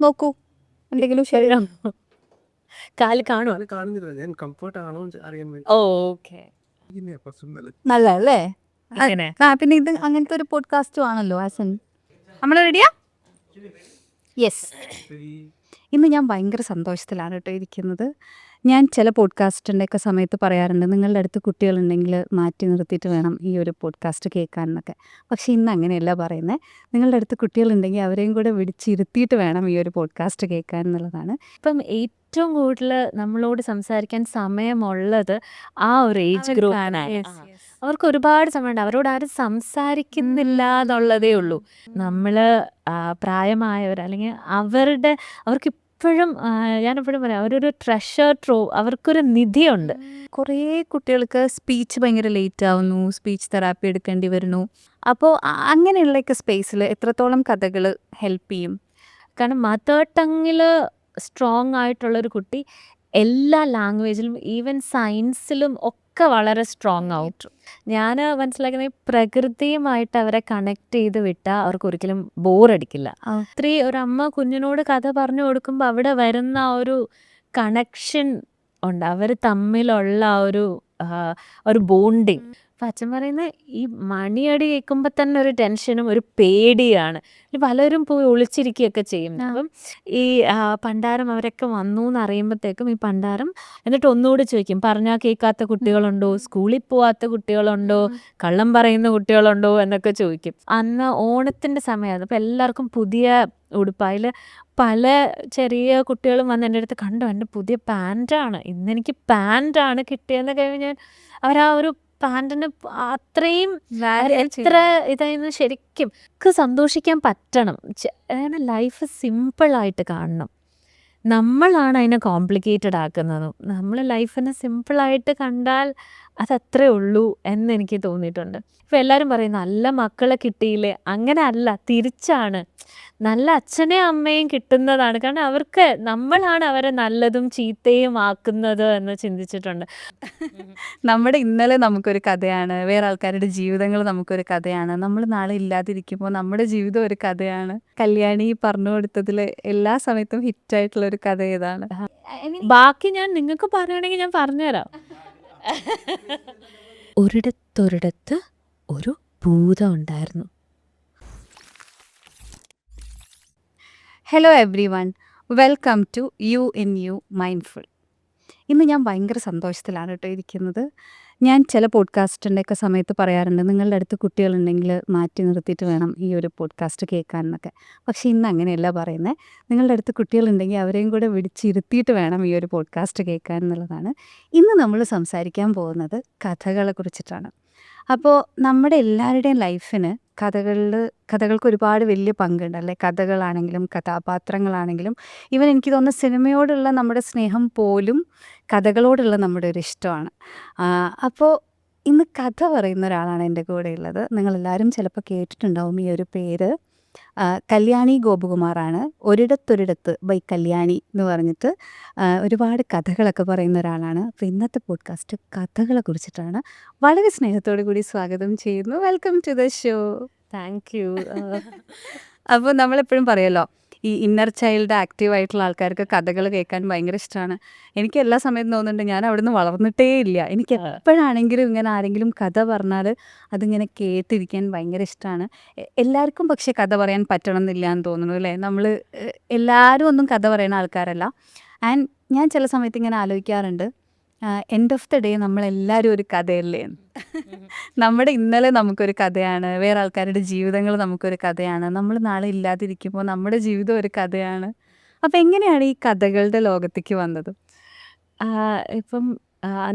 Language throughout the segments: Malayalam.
നോക്കൂ, എന്തെങ്കിലും ശരീരം കാല് കാണുമോ? അത് കാണുന്നില്ല, ഞാൻ കംഫർട്ട് ആണോ എന്ന് അറിയാൻ വേണ്ടി. ഓക്കെ. ഇങ്ങനെയാ പ്രശ്നം നല്ലത്. നല്ലതല്ലേ? ഇങ്ങനെ പിന്നെ ഇത് അങ്ങനത്തെ ഒരു പോഡ്കാസ്റ്റും ആണല്ലോ ആസൻ. നമ്മൾ റെഡിയാ? യെസ്. ഇന്ന് ഞാൻ ഭയങ്കര സന്തോഷത്തിലാണ് കേട്ടോ ഇരിക്കുന്നത്. ഞാൻ ചില പോഡ്കാസ്റ്റിൻ്റെയൊക്കെ സമയത്ത് പറയാറുണ്ട്, നിങ്ങളുടെ അടുത്ത് കുട്ടികളുണ്ടെങ്കിൽ മാറ്റി നിർത്തിയിട്ട് വേണം ഈ ഒരു പോഡ്കാസ്റ്റ് കേൾക്കാനെന്നൊക്കെ. പക്ഷേ ഇന്ന് അങ്ങനെയല്ല പറയുന്നത്. നിങ്ങളുടെ അടുത്ത് കുട്ടികളുണ്ടെങ്കിൽ അവരെയും കൂടെ വിളിച്ചിരുത്തിയിട്ട് വേണം ഈ ഒരു പോഡ്കാസ്റ്റ് കേൾക്കാൻ എന്നുള്ളതാണ്. ഇപ്പം ഏറ്റവും കൂടുതൽ നമ്മളോട് സംസാരിക്കാൻ സമയമുള്ളത് ആ ഒരു ഏജ് ഗ്രൂപ്പിനാണ്. അവർക്ക് ഒരുപാട് സമയമുണ്ട്. അവരോട് ആരും സംസാരിക്കുന്നില്ല എന്നുള്ളതേ ഉള്ളൂ. നമ്മൾ പ്രായമായവർ അല്ലെങ്കിൽ അവർക്ക് ഇപ്പോഴും ഞാനെപ്പോഴും പറയാം, അവരൊരു ട്രഷർ ട്രോവ്, അവർക്കൊരു നിധിയുണ്ട്. കുറേ കുട്ടികൾക്ക് സ്പീച്ച് ഭയങ്കര ലേറ്റ് ആവുന്നു, സ്പീച്ച് തെറാപ്പി എടുക്കേണ്ടി വരുന്നു. അപ്പോൾ അങ്ങനെയുള്ളൊക്കെ സ്പേസിൽ എത്രത്തോളം കഥകൾ ഹെൽപ്പ് ചെയ്യും? കാരണം മദർ ടങ്ങിൽ സ്ട്രോങ് ആയിട്ടുള്ളൊരു കുട്ടി എല്ലാ ലാംഗ്വേജിലും ഈവൻ സയൻസിലും ഒക്കെ വളരെ സ്ട്രോങ് ആവും. ഞാൻ മനസ്സിലാക്കുന്നത് ഈ പ്രകൃതിയുമായിട്ട് അവരെ കണക്ട് ചെയ്ത് വിട്ടാൽ അവർക്ക് ഒരിക്കലും ബോറടിക്കില്ല. ഒരു അമ്മ കുഞ്ഞിനോട് കഥ പറഞ്ഞു കൊടുക്കുമ്പോൾ അവിടെ വരുന്ന ആ ഒരു കണക്ഷൻ ഉണ്ട്, അവർ തമ്മിലുള്ള ഒരു ബോണ്ടിങ്. അപ്പം അച്ഛൻ പറയുന്നത് ഈ മണിയടി കേൾക്കുമ്പോൾ തന്നെ ഒരു ടെൻഷനും ഒരു പേടിയാണ്. പലരും പോയി ഒളിച്ചിരിക്കുകയൊക്കെ ചെയ്യും. അപ്പം ഈ പണ്ടാരം അവരൊക്കെ വന്നു എന്നറിയുമ്പോഴത്തേക്കും ഈ പണ്ടാരം എന്നിട്ട് ഒന്നുകൂടി ചോദിക്കും, പറഞ്ഞാൽ കേൾക്കാത്ത കുട്ടികളുണ്ടോ, സ്കൂളിൽ പോവാത്ത കുട്ടികളുണ്ടോ, കള്ളം പറയുന്ന കുട്ടികളുണ്ടോ എന്നൊക്കെ ചോദിക്കും. അന്ന് ഓണത്തിൻ്റെ സമയമായിരുന്നു. അപ്പം എല്ലാവർക്കും പുതിയ ഉടുപ്പായിൽ പല ചെറിയ കുട്ടികളും വന്ന് എൻ്റെ അടുത്ത്, കണ്ടു എൻ്റെ പുതിയ പാൻറ്റാണ്, ഇന്നെനിക്ക് പാൻറ്റാണ് കിട്ടിയെന്ന് കഴിഞ്ഞാൽ അവരാ ഒരു പാൻറ്റിന് അത്രയും എത്ര ഇതായിരുന്നു. ശരിക്കും സന്തോഷിക്കാൻ പറ്റണം. അതായത് ലൈഫ് സിമ്പിളായിട്ട് കാണണം. നമ്മളാണ് അതിനെ കോംപ്ലിക്കേറ്റഡ് ആക്കുന്നത്. നമ്മൾ ലൈഫിനെ സിമ്പിളായിട്ട് കണ്ടാൽ അതത്രേ ഉള്ളൂ എന്നെനിക്ക് തോന്നിയിട്ടുണ്ട്. ഇപ്പം എല്ലാവരും പറയും നല്ല മക്കളെ കിട്ടിയില്ലേ. അങ്ങനെ അല്ല, തിരിച്ചാണ്. നല്ല അച്ഛനെയും അമ്മയും കിട്ടുന്നതാണ്. കാരണം അവർക്ക് നമ്മളാണ് അവരെ നല്ലതും ചീത്തയും ആക്കുന്നത് എന്ന് ചിന്തിച്ചിട്ടുണ്ട്. നമ്മുടെ ഇന്നലെ നമുക്കൊരു കഥയാണ്, വേറെ ആൾക്കാരുടെ ജീവിതങ്ങൾ നമുക്കൊരു കഥയാണ്, നമ്മൾ നാളെ ഇല്ലാതിരിക്കുമ്പോൾ നമ്മുടെ ജീവിതം ഒരു കഥയാണ്. കല്യാണി പറഞ്ഞു കൊടുത്തതിൽ എല്ലാ സമയത്തും ഹിറ്റായിട്ടുള്ളൊരു കഥ ഏതാണ്? ബാക്കി ഞാൻ നിങ്ങൾക്ക് പറയുകയാണെങ്കിൽ ഞാൻ പറഞ്ഞുതരാം. ഒരിടത്തൊരിടത്ത് ഒരു ഭൂതം ഉണ്ടായിരുന്നു. Hello everyone, welcome to you in you mindful. ഇന്ന് ഞാൻ ഭയങ്കര സന്തോഷത്തിലാണ് കേട്ടോ ഇരിക്കുന്നത്. ഞാൻ ചില പോഡ്കാസ്റ്റിൻ്റെയൊക്കെ സമയത്ത് പറയാറുണ്ട്, നിങ്ങളുടെ അടുത്ത് കുട്ടികളുണ്ടെങ്കിൽ മാറ്റി നിർത്തിയിട്ട് വേണം ഈ ഒരു പോഡ്കാസ്റ്റ് കേൾക്കാനെന്നൊക്കെ. പക്ഷേ ഇന്ന് അങ്ങനെയല്ല പറയുന്നത്. നിങ്ങളുടെ അടുത്ത് കുട്ടികളുണ്ടെങ്കിൽ അവരെയും കൂടെ വിളിച്ചിരുത്തിയിട്ട് വേണം ഈ ഒരു പോഡ്കാസ്റ്റ് കേൾക്കാൻ എന്നുള്ളതാണ്. ഇന്ന് നമ്മൾ സംസാരിക്കാൻ പോകുന്നത് കഥകളെ കുറിച്ചിട്ടാണ്. അപ്പോൾ നമ്മുടെ എല്ലാവരുടെയും ലൈഫിന് കഥകൾക്ക് ഒരുപാട് വലിയ പങ്കുണ്ട് അല്ലേ? കഥകളാണെങ്കിലും കഥാപാത്രങ്ങളാണെങ്കിലും ഈവൻ എനിക്ക് തോന്നുന്നു സിനിമയോടുള്ള നമ്മുടെ സ്നേഹം പോലും കഥകളോടുള്ള നമ്മുടെ ഒരു ഇഷ്ടമാണ്. അപ്പോൾ ഇന്ന് കഥ പറയുന്ന ഒരാളാണ് എൻ്റെ കൂടെ ഉള്ളത്. നിങ്ങളെല്ലാവരും ചിലപ്പോൾ കേട്ടിട്ടുണ്ടാവും ഈ ഒരു പേര്. കല്യാണി ഗോപകുമാറാണ്. ഒരിടത്തൊരിടത്ത് ബൈ കല്യാണി എന്ന് പറഞ്ഞിട്ട് ഒരുപാട് കഥകളൊക്കെ പറയുന്ന ഒരാളാണ്. അപ്പോൾ ഇന്നത്തെ പോഡ്കാസ്റ്റ് കഥകളെ കുറിച്ചിട്ടാണ്. വളരെ സ്നേഹത്തോടു കൂടി സ്വാഗതം ചെയ്യുന്നു. Welcome to the show. Thank you. അപ്പോൾ നമ്മളെപ്പോഴും പറയുമല്ലോ, ഈ ഇന്നർ ചൈൽഡ് ആക്റ്റീവ് ആയിട്ടുള്ള ആൾക്കാർക്ക് കഥകൾ കേൾക്കാൻ ഭയങ്കര ഇഷ്ടമാണ്. എനിക്ക് എല്ലാ സമയത്തും തോന്നുന്നുണ്ട്, ഞാൻ അവിടെ നിന്ന് വളർന്നിട്ടേ ഇല്ല. എനിക്ക് എപ്പോഴാണെങ്കിലും ഇങ്ങനെ ആരെങ്കിലും കഥ പറഞ്ഞാൽ അതിങ്ങനെ കേട്ടിരിക്കാൻ ഭയങ്കര ഇഷ്ടമാണ്. എല്ലാവർക്കും പക്ഷേ കഥ പറയാൻ പറ്റണം എന്നില്ല എന്ന് തോന്നുന്നു അല്ലേ? നമ്മൾ എല്ലാവരും ഒന്നും കഥ പറയുന്ന ആൾക്കാരല്ല. ആൻഡ് ഞാൻ ചില സമയത്ത് ഇങ്ങനെ ആലോചിക്കാറുണ്ട്, എൻഡ് ഓഫ് ദ ഡേ നമ്മളെല്ലാവരും ഒരു കഥയല്ലേ. നമ്മുടെ ഇന്നലെ നമുക്കൊരു കഥയാണ്, വേറെ ആൾക്കാരുടെ ജീവിതങ്ങൾ നമുക്കൊരു കഥയാണ്, നമ്മൾ നാളെ ഇല്ലാതിരിക്കുമ്പോൾ നമ്മുടെ ജീവിതം ഒരു കഥയാണ്. അപ്പം എങ്ങനെയാണ് ഈ കഥകളുടെ ലോകത്തേക്ക് വന്നത്? ഇപ്പം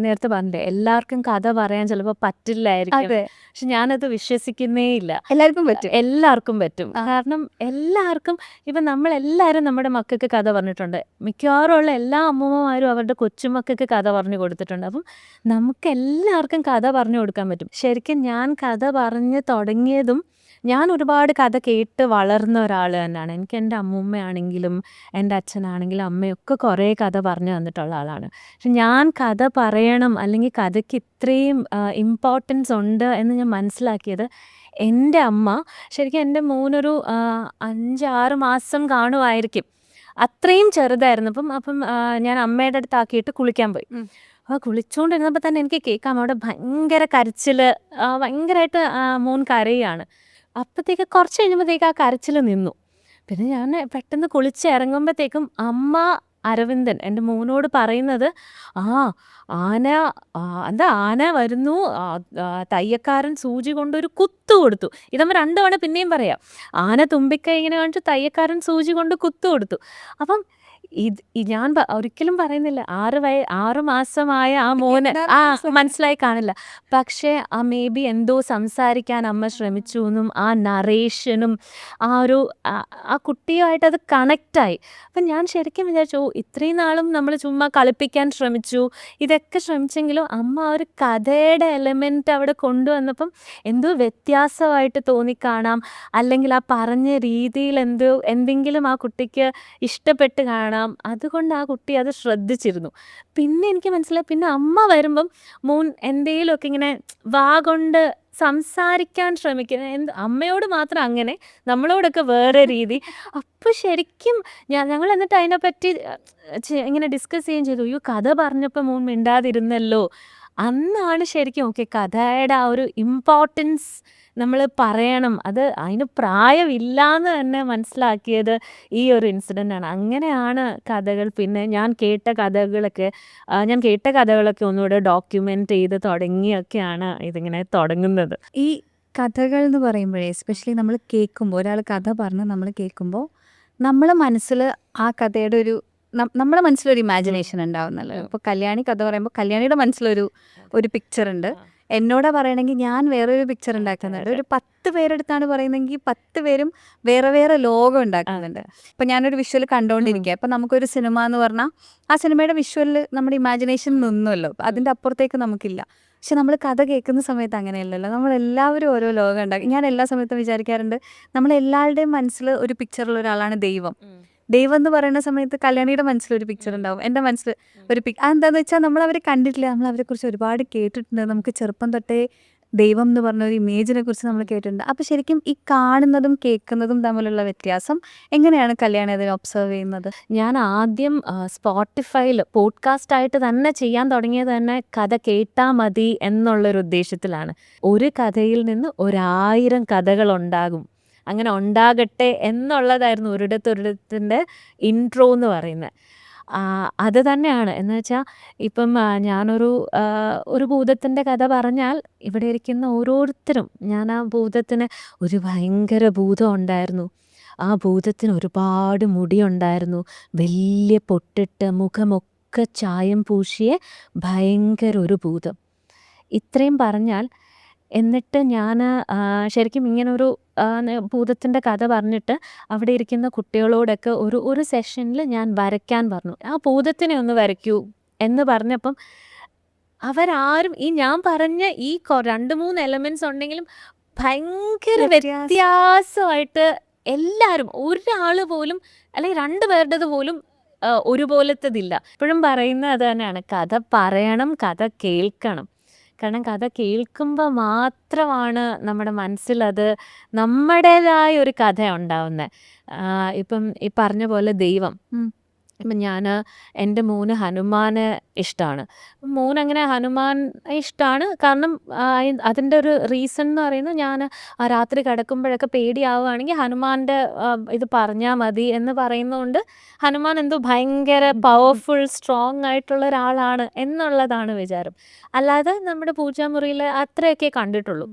നേരത്തെ പറഞ്ഞില്ലേ, എല്ലാവർക്കും കഥ പറയാൻ ചിലപ്പോൾ പറ്റില്ലായിരിക്കും. അതെ, പക്ഷെ ഞാനത് വിശ്വസിക്കുന്നേ ഇല്ല. എല്ലാവർക്കും പറ്റും. എല്ലാവർക്കും പറ്റും. കാരണം എല്ലാവർക്കും, ഇപ്പം നമ്മളെല്ലാവരും നമ്മുടെ മക്കൾക്ക് കഥ പറഞ്ഞിട്ടുണ്ട്. മിക്കവാറും ഉള്ള എല്ലാ അമ്മൂമ്മമാരും അവരുടെ കൊച്ചുമക്കൾക്ക് കഥ പറഞ്ഞു കൊടുത്തിട്ടുണ്ട്. അപ്പം നമുക്ക് എല്ലാവർക്കും കഥ പറഞ്ഞു കൊടുക്കാൻ പറ്റും. ശരിക്കും ഞാൻ കഥ പറഞ്ഞ് തുടങ്ങിയതും, ഞാൻ ഒരുപാട് കഥ കേട്ട് വളർന്ന ഒരാൾ തന്നെയാണ്. എനിക്ക് എൻ്റെ അമ്മൂമ്മയാണെങ്കിലും എൻ്റെ അച്ഛനാണെങ്കിലും അമ്മയൊക്കെ കുറേ കഥ പറഞ്ഞു തന്നിട്ടുള്ള ആളാണ്. പക്ഷെ ഞാൻ കഥ പറയണം അല്ലെങ്കിൽ കഥയ്ക്ക് ഇത്രയും ഇമ്പോർട്ടൻസ് ഉണ്ട് എന്ന് ഞാൻ മനസ്സിലാക്കിയത് എൻ്റെ അമ്മ ശരിക്കും എൻ്റെ മോനൊരു 5-6 മാസം കാണുമായിരിക്കും. അത്രയും ചെറുതായിരുന്നു. അപ്പം ഞാൻ അമ്മയുടെ അടുത്താക്കിയിട്ട് കുളിക്കാൻ പോയി. അപ്പോൾ കുളിച്ചുകൊണ്ടിരുന്നപ്പോൾ തന്നെ എനിക്ക് കേൾക്കാം അവിടെ ഭയങ്കര കരച്ചിൽ, ഭയങ്കരമായിട്ട് മോൻ കരയുകയാണ്. അപ്പോഴത്തേക്ക് കുറച്ച് കഴിഞ്ഞപ്പോഴത്തേക്ക് ആ കരച്ചിൽ നിന്നു. പിന്നെ ഞാൻ പെട്ടെന്ന് കുളിച്ച് ഇറങ്ങുമ്പോഴത്തേക്കും അമ്മ അരവിന്ദൻ എൻ്റെ മോനോട് പറയുന്നത്, ആ ആന എന്താ ആന വരുന്നു, തയ്യക്കാരൻ സൂചി കൊണ്ടൊരു കുത്തു കൊടുത്തു. ഇതമ്മ 2 തവണ പിന്നെയും പറയാം. ആന തുമ്പിക്കൈ ഇങ്ങനെ കാണിച്ചു, തയ്യക്കാരൻ സൂചി കൊണ്ട് കുത്തു കൊടുത്തു. അപ്പം ഞാൻ ഒരിക്കലും പറയുന്നില്ല 6 മാസമായ ആ മോന് മനസ്സിലായി കാണില്ല. പക്ഷേ മേ ബി എന്തോ സംസാരിക്കാൻ അമ്മ ശ്രമിച്ചു എന്നും ആ നറേഷനും ആ കുട്ടിയുമായിട്ട് അത് കണക്റ്റായി. അപ്പം ഞാൻ ശരിക്കും വിചാരിച്ചു, ഇത്രയും നാളും നമ്മൾ ചുമ്മാ കളിപ്പിക്കാൻ ശ്രമിച്ചു, ഇതൊക്കെ ശ്രമിച്ചെങ്കിലും അമ്മ ഒരു കഥയുടെ എലമെൻറ്റ് അവിടെ കൊണ്ടുവന്നപ്പം എന്തോ വ്യത്യാസമായിട്ട് തോന്നിക്കാണാം. അല്ലെങ്കിൽ ആ പറഞ്ഞ രീതിയിൽ എന്തെങ്കിലും ആ കുട്ടിക്ക് ഇഷ്ടപ്പെട്ട് കാണാം. അതുകൊണ്ട് ആ കുട്ടി അത് ശ്രദ്ധിച്ചിരുന്നു. പിന്നെ എനിക്ക് മനസ്സിലായി, പിന്നെ അമ്മ വരുമ്പം മോൻ എന്തെങ്കിലുമൊക്കെ ഇങ്ങനെ വാ കൊണ്ട് സംസാരിക്കാൻ ശ്രമിക്കുന്നത്. അമ്മയോട് മാത്രം അങ്ങനെ, നമ്മളോടൊക്കെ വേറെ രീതി. അപ്പോൾ ശരിക്കും ഞങ്ങൾ എന്നിട്ട് അതിനെപ്പറ്റി ഇങ്ങനെ ഡിസ്കസ് ചെയ്യുകയും ചെയ്തു. അയ്യോ, കഥ പറഞ്ഞപ്പോൾ മോൻ മിണ്ടാതിരുന്നല്ലോ. അന്നാണ് ശരിക്കും ഓക്കെ കഥയുടെ ആ ഒരു ഇമ്പോർട്ടൻസ് നമ്മൾ പറയണം, അത് അതിന് പ്രായമില്ലാന്ന് തന്നെ മനസ്സിലാക്കിയത് ഈ ഒരു ഇൻസിഡൻ്റാണ്. അങ്ങനെയാണ് കഥകൾ. പിന്നെ ഞാൻ കേട്ട കഥകളൊക്കെ ഒന്നുകൂടെ ഡോക്യുമെൻ്റ് ചെയ്ത് തുടങ്ങിയൊക്കെയാണ് ഇതിങ്ങനെ തുടങ്ങുന്നത്. ഈ കഥകൾ എന്ന് പറയുമ്പോഴേ എസ്പെഷ്യലി നമ്മൾ കേൾക്കുമ്പോൾ, ഒരാൾ കഥ പറഞ്ഞ് നമ്മൾ കേൾക്കുമ്പോൾ നമ്മളെ മനസ്സിൽ ആ കഥയുടെ നമ്മുടെ മനസ്സിലൊരു ഇമാജിനേഷൻ ഉണ്ടാവുന്നല്ലോ. ഇപ്പോൾ കല്യാണി കഥ പറയുമ്പോൾ കല്യാണിയുടെ മനസ്സിലൊരു പിക്ചർ ഉണ്ട്. എന്നോടാ പറയണമെങ്കിൽ ഞാൻ വേറൊരു പിക്ചർ ഉണ്ടാക്കുന്നുണ്ട്. ഒരു 10 പേരെടുത്താണ് പറയുന്നതെങ്കിൽ 10 പേരും വേറെ വേറെ ലോകം ഉണ്ടാക്കുന്നുണ്ട്. ഇപ്പം ഞാനൊരു വിഷ്വൽ കണ്ടുകൊണ്ടിരിക്കുക, അപ്പം നമുക്കൊരു സിനിമ എന്ന് പറഞ്ഞാൽ ആ സിനിമയുടെ വിഷ്വലിൽ നമ്മുടെ ഇമാജിനേഷൻ നിന്നുമല്ലോ, അതിൻ്റെ അപ്പുറത്തേക്ക് നമുക്കില്ല. പക്ഷെ നമ്മൾ കഥ കേൾക്കുന്ന സമയത്ത് അങ്ങനെയല്ലല്ലോ, നമ്മളെല്ലാവരും ഓരോ ലോകം ഉണ്ടാക്കും. ഞാൻ എല്ലാ സമയത്തും വിചാരിക്കാറുണ്ട്, നമ്മളെല്ലാവരുടെയും മനസ്സിൽ ഒരു പിക്ചറുള്ള ഒരാളാണ് ദൈവം. ദൈവം എന്ന് പറയുന്ന സമയത്ത് കല്യാണിയുടെ മനസ്സിലൊരു പിക്ചർ ഉണ്ടാവും, എൻ്റെ മനസ്സിൽ ഒരു അതെന്താണെന്ന് വെച്ചാൽ നമ്മൾ അവരെ കണ്ടിട്ടില്ല, നമ്മൾ അവരെക്കുറിച്ച് ഒരുപാട് കേട്ടിട്ടുണ്ട്. നമുക്ക് ചെറുപ്പം തൊട്ടേ ദൈവം എന്ന് പറഞ്ഞ ഒരു ഇമേജിനെ കുറിച്ച് നമ്മൾ കേട്ടിട്ടുണ്ട്. അപ്പോൾ ശരിക്കും ഈ കാണുന്നതും കേൾക്കുന്നതും തമ്മിലുള്ള വ്യത്യാസം എങ്ങനെയാണ് കല്യാണി അതിനെ ഒബ്സർവ് ചെയ്യുന്നത്? ഞാൻ ആദ്യം സ്പോട്ടിഫൈയിൽ പോഡ്കാസ്റ്റായിട്ട് തന്നെ ചെയ്യാൻ തുടങ്ങിയത് തന്നെ കഥ കേട്ടാൽ മതി എന്നുള്ളൊരു ഉദ്ദേശത്തിലാണ്. ഒരു കഥയിൽ നിന്ന് 1000 കഥകളുണ്ടാകും, അങ്ങനെ ഉണ്ടാകട്ടെ എന്നുള്ളതായിരുന്നു ഒരിടത്തൊരിടത്തിൻ്റെ ഇൻട്രോ എന്ന് പറയുന്നത്. അത് തന്നെയാണ് എന്ന് വെച്ചാൽ, ഇപ്പം ഒരു ഭൂതത്തിൻ്റെ കഥ പറഞ്ഞാൽ ഇവിടെ ഇരിക്കുന്ന ഓരോരുത്തരും, ഞാൻ ആ ഭൂതത്തിന് ഒരു ഭയങ്കര ഭൂതം ഉണ്ടായിരുന്നു, ആ ഭൂതത്തിന് ഒരുപാട് മുടിയുണ്ടായിരുന്നു, വലിയ പൊട്ടിട്ട് മുഖമൊക്കെ ചായം പൂശിയ ഭയങ്കര ഒരു ഭൂതം, ഇത്രയും പറഞ്ഞാൽ, എന്നിട്ട് ഞാൻ ശരിക്കും ഇങ്ങനൊരു ഭൂതത്തിൻ്റെ കഥ പറഞ്ഞിട്ട് അവിടെ ഇരിക്കുന്ന കുട്ടികളോടൊക്കെ ഒരു സെഷനിൽ ഞാൻ വരയ്ക്കാൻ പറഞ്ഞു. ആ ഭൂതത്തിനെ ഒന്ന് വരയ്ക്കൂ എന്ന് പറഞ്ഞപ്പം അവരാരും ഈ ഞാൻ പറഞ്ഞ ഈ 2-3 എലമെൻറ്റ്സ് ഉണ്ടെങ്കിലും ഭയങ്കര വ്യത്യാസമായിട്ട് എല്ലാവരും, ഒരാൾ പോലും അല്ലെങ്കിൽ 2 പേരുടേത് പോലും ഒരുപോലത്തതില്ല. എപ്പോഴും പറയുന്നത് അത് തന്നെയാണ്, കഥ പറയണം, കഥ കേൾക്കണം. കാരണം കഥ കേൾക്കുമ്പോൾ മാത്രമാണ് നമ്മുടെ മനസ്സിലത് നമ്മുടേതായ ഒരു കഥ ഉണ്ടാവുന്നത്. ഇപ്പം ഈ പറഞ്ഞ പോലെ ദൈവം, ഇപ്പം എൻ്റെ മോന് ഹനുമാനെ ഇഷ്ടമാണ്. മോനങ്ങനെ ഹനുമാൻ ഇഷ്ടമാണ് കാരണം അതിൻ്റെ ഒരു റീസൺ എന്ന് പറയുന്നത്, ഞാൻ രാത്രി കിടക്കുമ്പോഴൊക്കെ പേടിയാവുകയാണെങ്കിൽ ഹനുമാൻ്റെ ഇത് പറഞ്ഞാൽ മതി എന്ന് പറയുന്നതുകൊണ്ട് ഹനുമാൻ എന്തോ ഭയങ്കര പവർഫുൾ സ്ട്രോങ് ആയിട്ടുള്ള ഒരാളാണ് എന്നുള്ളതാണ് വിചാരം. അല്ലാതെ നമ്മുടെ പൂജാമുറിയിൽ അത്രയൊക്കെ കണ്ടിട്ടുള്ളൂ.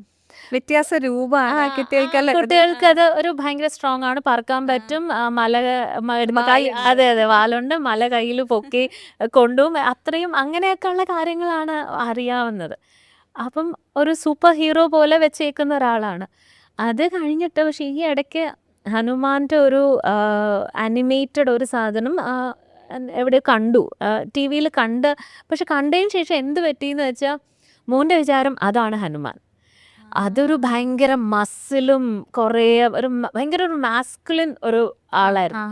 വ്യത്യാസ രൂപമാണ് കുട്ടികൾക്ക് അത് ഒരു ഭയങ്കര സ്ട്രോങ് ആണ്, പറക്കാൻ പറ്റും, അതെ വാലുണ്ട്, മല കയ്യിൽ പൊക്കി കൊണ്ടും അത്രയും അങ്ങനെയൊക്കെയുള്ള കാര്യങ്ങളാണ് അറിയാവുന്നത്. അപ്പം ഒരു സൂപ്പർ ഹീറോ പോലെ വെച്ചേക്കുന്ന ഒരാളാണ്. അത് കഴിഞ്ഞിട്ട് പക്ഷേ ഈ ഇടയ്ക്ക് ഹനുമാൻ്റെ ഒരു അനിമേറ്റഡ് ഒരു സാധനം എവിടെ കണ്ടു, ടി വിയിൽ കണ്ട്. പക്ഷെ കണ്ടതിന് ശേഷം എന്ത് പറ്റിയെന്ന് വെച്ചാൽ, മോൻ്റെ വിചാരം അതാണ് ഹനുമാൻ, അതൊരു ഭയങ്കര മസിലും കുറേ ഭയങ്കര ഒരു മാസ്കുലിൻ ഒരു ആളായിരുന്നു.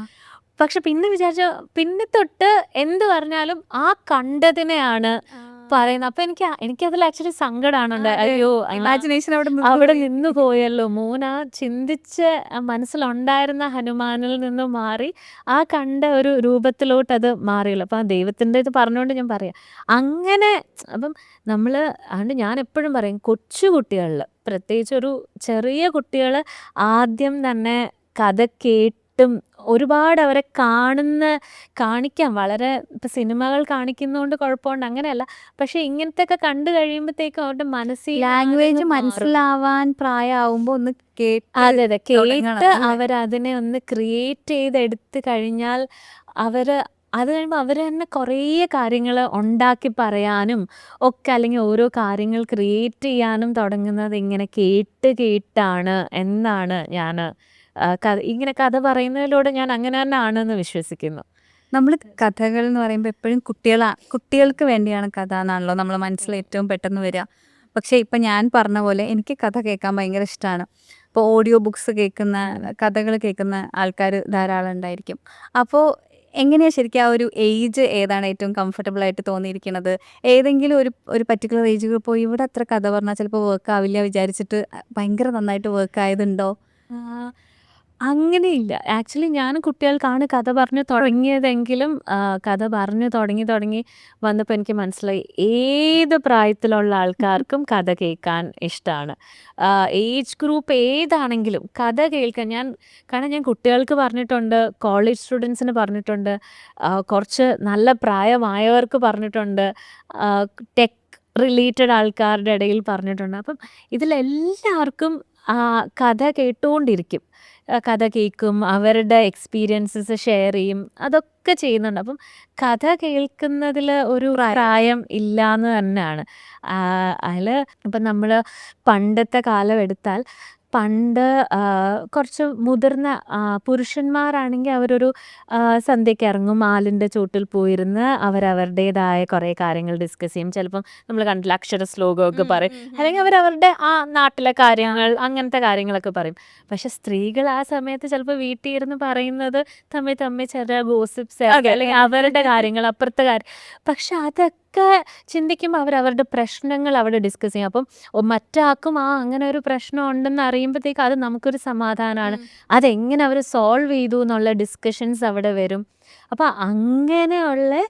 പക്ഷെ പിന്നെ വിചാരിച്ച, പിന്നെ തൊട്ട് എന്ത് പറഞ്ഞാലും ആ കണ്ടതിനെയാണ് പറയുന്നത്. അപ്പൊ എനിക്കതിൽ ആക്ച്വലി സങ്കടമാണ് അയ്യോ ഇമാജിനേഷൻ അവിടെ നിന്ന് പോയല്ലോ. മോൻ ആ ചിന്തിച്ച് മനസ്സിലുണ്ടായിരുന്ന ഹനുമാനിൽ നിന്ന് മാറി ആ കണ്ട ഒരു രൂപത്തിലോട്ട് അത് മാറിയല്ലോ. അപ്പൊ ആ ദൈവത്തിന്റെ ഇത് പറഞ്ഞുകൊണ്ട് ഞാൻ പറയാം അങ്ങനെ. അപ്പം അതുകൊണ്ട് ഞാൻ എപ്പോഴും പറയും കൊച്ചുകുട്ടികളിൽ, പ്രത്യേകിച്ച് ഒരു ചെറിയ കുട്ടികൾ ആദ്യം തന്നെ കഥ കേട്ടും ഒരുപാട് അവരെ കാണിക്കാം. വളരെ ഇപ്പം സിനിമകൾ കാണിക്കുന്നതുകൊണ്ട് കുഴപ്പമുണ്ട് അങ്ങനെയല്ല. പക്ഷെ ഇങ്ങനത്തെ ഒക്കെ കണ്ടു കഴിയുമ്പോഴത്തേക്കും അവരുടെ മനസ്സിൽ ലാംഗ്വേജ് മനസ്സിലാവാൻ പ്രായമാവുമ്പോ ഒന്ന് അതെ കേട്ട് തുടങ്ങണം. അവരതിനെ ഒന്ന് ക്രിയേറ്റ് ചെയ്തെടുത്ത് കഴിഞ്ഞാൽ അത് കഴിയുമ്പോൾ അവർ തന്നെ കുറേ കാര്യങ്ങൾ ഉണ്ടാക്കി പറയാനും ഒക്കെ, അല്ലെങ്കിൽ ഓരോ കാര്യങ്ങൾ ക്രിയേറ്റ് ചെയ്യാനും തുടങ്ങുന്നത് ഇങ്ങനെ കേട്ടാണ് എന്നാണ് ഞാൻ ഇങ്ങനെ കഥ പറയുന്നതിലൂടെ ഞാൻ അങ്ങനെ തന്നെ ആണെന്ന് വിശ്വസിക്കുന്നു. നമ്മൾ കഥകൾ എന്ന് പറയുമ്പോൾ എപ്പോഴും കുട്ടികൾക്ക് വേണ്ടിയാണ് കഥ എന്നാണല്ലോ നമ്മളെ മനസ്സിൽ ഏറ്റവും പെട്ടെന്ന് വരിക. പക്ഷേ ഇപ്പം ഞാൻ പറഞ്ഞ പോലെ എനിക്ക് കഥ കേൾക്കാൻ ഭയങ്കര ഇഷ്ടമാണ്. ഇപ്പോൾ ഓഡിയോ ബുക്സ് കഥകൾ കേൾക്കുന്ന ആൾക്കാർ ധാരാളം ഉണ്ടായിരിക്കും. അപ്പോൾ എങ്ങനെയാണ് ശരിക്കും ആ ഒരു ഏജ് ഏതാണ് ഏറ്റവും കംഫർട്ടബിൾ ആയിട്ട് തോന്നിയിരിക്കുന്നത്? ഏതെങ്കിലും ഒരു പർട്ടിക്കുലർ ഏജ് ഗ്രൂപ്പ് ഇവിടെ അത്ര കഥ പറഞ്ഞാൽ ചിലപ്പോൾ വർക്ക് ആവില്ല വിചാരിച്ചിട്ട് ഭയങ്കര നന്നായിട്ട് വർക്ക് ആയതുണ്ടോ? അങ്ങനെയില്ല. ആക്ച്വലി ഞാൻ കുട്ടികൾക്കാണ് കഥ പറഞ്ഞു തുടങ്ങിയതെങ്കിലും കഥ പറഞ്ഞു തുടങ്ങി വന്നപ്പോൾ എനിക്ക് മനസ്സിലായി ഏത് പ്രായത്തിലുള്ള ആൾക്കാർക്കും കഥ കേൾക്കാൻ ഇഷ്ടമാണ്. ഏജ് ഗ്രൂപ്പ് ഏതാണെങ്കിലും കഥ കേൾക്കാൻ കാരണം ഞാൻ കുട്ടികൾക്ക് പറഞ്ഞിട്ടുണ്ട്, കോളേജ് സ്റ്റുഡൻസിന് പറഞ്ഞിട്ടുണ്ട്, കുറച്ച് നല്ല പ്രായമായവർക്ക് പറഞ്ഞിട്ടുണ്ട്, ടെക് റിലേറ്റഡ് ആൾക്കാരുടെ ഇടയിൽ പറഞ്ഞിട്ടുണ്ട്. അപ്പം ഇതിലെല്ലാവർക്കും കഥ കേട്ടുകൊണ്ടിരിക്കും. കഥ കേൾക്കും, അവരുടെ എക്സ്പീരിയൻസസ് ഷെയർ ചെയ്യും, അതൊക്കെ ചെയ്യുന്നുണ്ട്. അപ്പം കഥ കേൾക്കുന്നതിൽ ഒരു പ്രായം ഇല്ലാന്ന് തന്നെയാണ്. അതിൽ ഇപ്പം നമ്മൾ പണ്ടത്തെ കാലം എടുത്താൽ, പണ്ട് കുറച്ച് മുതിർന്ന പുരുഷന്മാരാണെങ്കിൽ അവരൊരു സന്ധ്യയ്ക്ക് ഇറങ്ങും, മാലിൻ്റെ ചോട്ടിൽ പോയിരുന്ന് അവരവരുടേതായ കുറേ കാര്യങ്ങൾ ഡിസ്കസ് ചെയ്യും. ചിലപ്പം നമ്മൾ കണ്ടില്ല അക്ഷര ശ്ലോകമൊക്കെ പറയും, അല്ലെങ്കിൽ അവരവരുടെ ആ നാട്ടിലെ കാര്യങ്ങൾ അങ്ങനത്തെ കാര്യങ്ങളൊക്കെ പറയും. പക്ഷെ സ്ത്രീകൾ ആ സമയത്ത് ചിലപ്പോൾ വീട്ടിൽ ഇരുന്ന് പറയുന്നത് തമ്മിൽ ചെറിയ ഗോസിപ്സ് അല്ലെങ്കിൽ അവരുടെ കാര്യങ്ങൾ, അപ്പുറത്തെ കാര്യം. പക്ഷെ അതൊക്കെ ചിന്തിക്കുമ്പോൾ അവരവരുടെ പ്രശ്നങ്ങൾ അവിടെ ഡിസ്കസ് ചെയ്യും. അപ്പം മറ്റാൾക്കും അങ്ങനെ ഒരു പ്രശ്നം ഉണ്ടെന്ന് അറിയുമ്പോഴത്തേക്ക് അത് നമുക്കൊരു സമാധാനമാണ്. അതെങ്ങനെ അവർ സോൾവ് ചെയ്തു എന്നുള്ള ഡിസ്കഷൻസ് അവിടെ വരും. അപ്പം അങ്ങനെയുള്ള